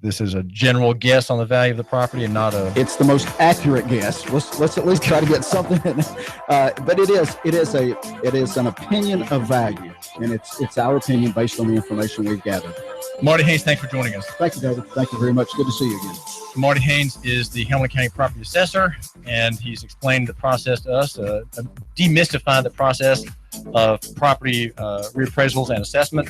this is a general guess on the value of the property and not a. It's the most accurate guess. Let's at least try to get something in it. But it is an opinion of value, and it's our opinion based on the information we've gathered. Marty Haynes, thanks for joining us. Thank you, David. Thank you very much. Good to see you again. Marty Haynes is the Hamilton County Property Assessor, and he's explained the process to us, demystified the process of property reappraisals and assessment.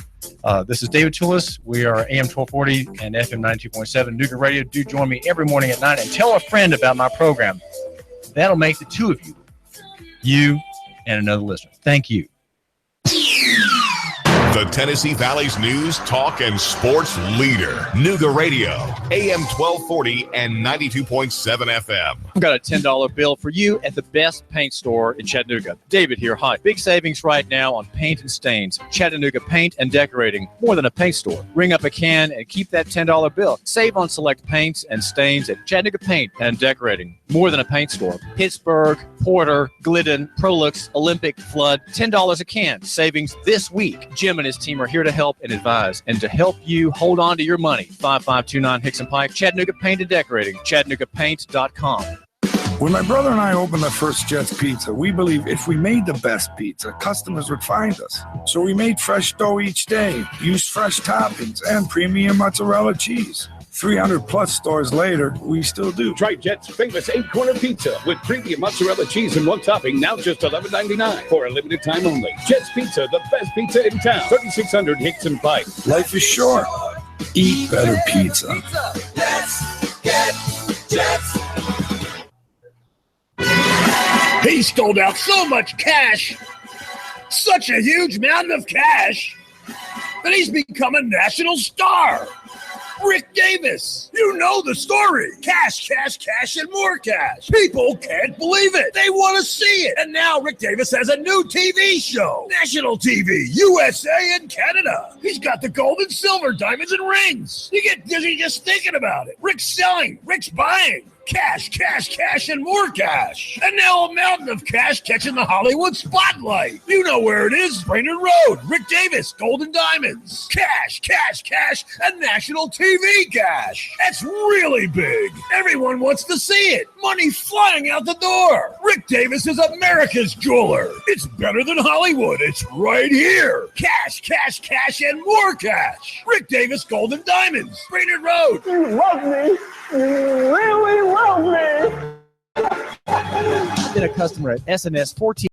This is David Tulis. We are AM 1240 and FM 92.7 Nooga Radio. Do join me every morning at 9 and tell a friend about my program. That'll make the two of you and another listener. Thank you. The Tennessee Valley's news, talk, and sports leader. Nooga Radio, AM 1240 and 92.7 FM. I've got a $10 bill for you at the best paint store in Chattanooga. David here. Hi. Big savings right now on paint and stains. Chattanooga Paint and Decorating. More than a paint store. Ring up a can and keep that $10 bill. Save on select paints and stains at Chattanooga Paint and Decorating. More than a paint store. Pittsburgh, Porter, Glidden, Prolux, Olympic, Flood. $10 a can. Savings this week. Jim and his team are here to help and advise. And to help you hold on to your money, 5529 Hickson Pike, Chattanooga Paint and Decorating, ChattanoogaPaint.com. When my brother and I opened the first Jets Pizza, we believed if we made the best pizza, customers would find us. So we made fresh dough each day, used fresh toppings, and premium mozzarella cheese. 300-plus stores later, we still do. Try Jet's famous 8-corner pizza with premium mozzarella cheese and one topping, now just $11.99 for a limited time only. Jet's Pizza, the best pizza in town. 3600 Hickson Pike. Life is short. Eat better pizza. Let's get Jets. He stole out so much cash, such a huge mountain of cash, that he's become a national star. Rick Davis, you know the story. Cash, cash, cash, and more cash. People can't believe it. They want to see it. And now Rick Davis has a new TV show. National TV, USA and Canada. He's got the gold and silver, diamonds and rings. You get dizzy just thinking about it. Rick's selling. Rick's buying. Cash, cash, cash, and more cash. And now a mountain of cash catching the Hollywood spotlight. You know where it is. Brainerd Road, Rick Davis, Golden Diamonds. Cash, cash, cash, and national TV cash. That's really big. Everyone wants to see it. Money flying out the door. Rick Davis is America's jeweler. It's better than Hollywood. It's right here. Cash, cash, cash, and more cash. Rick Davis, Golden Diamonds, Brainerd Road. You love me. You really love me. I've been a customer at SNS 14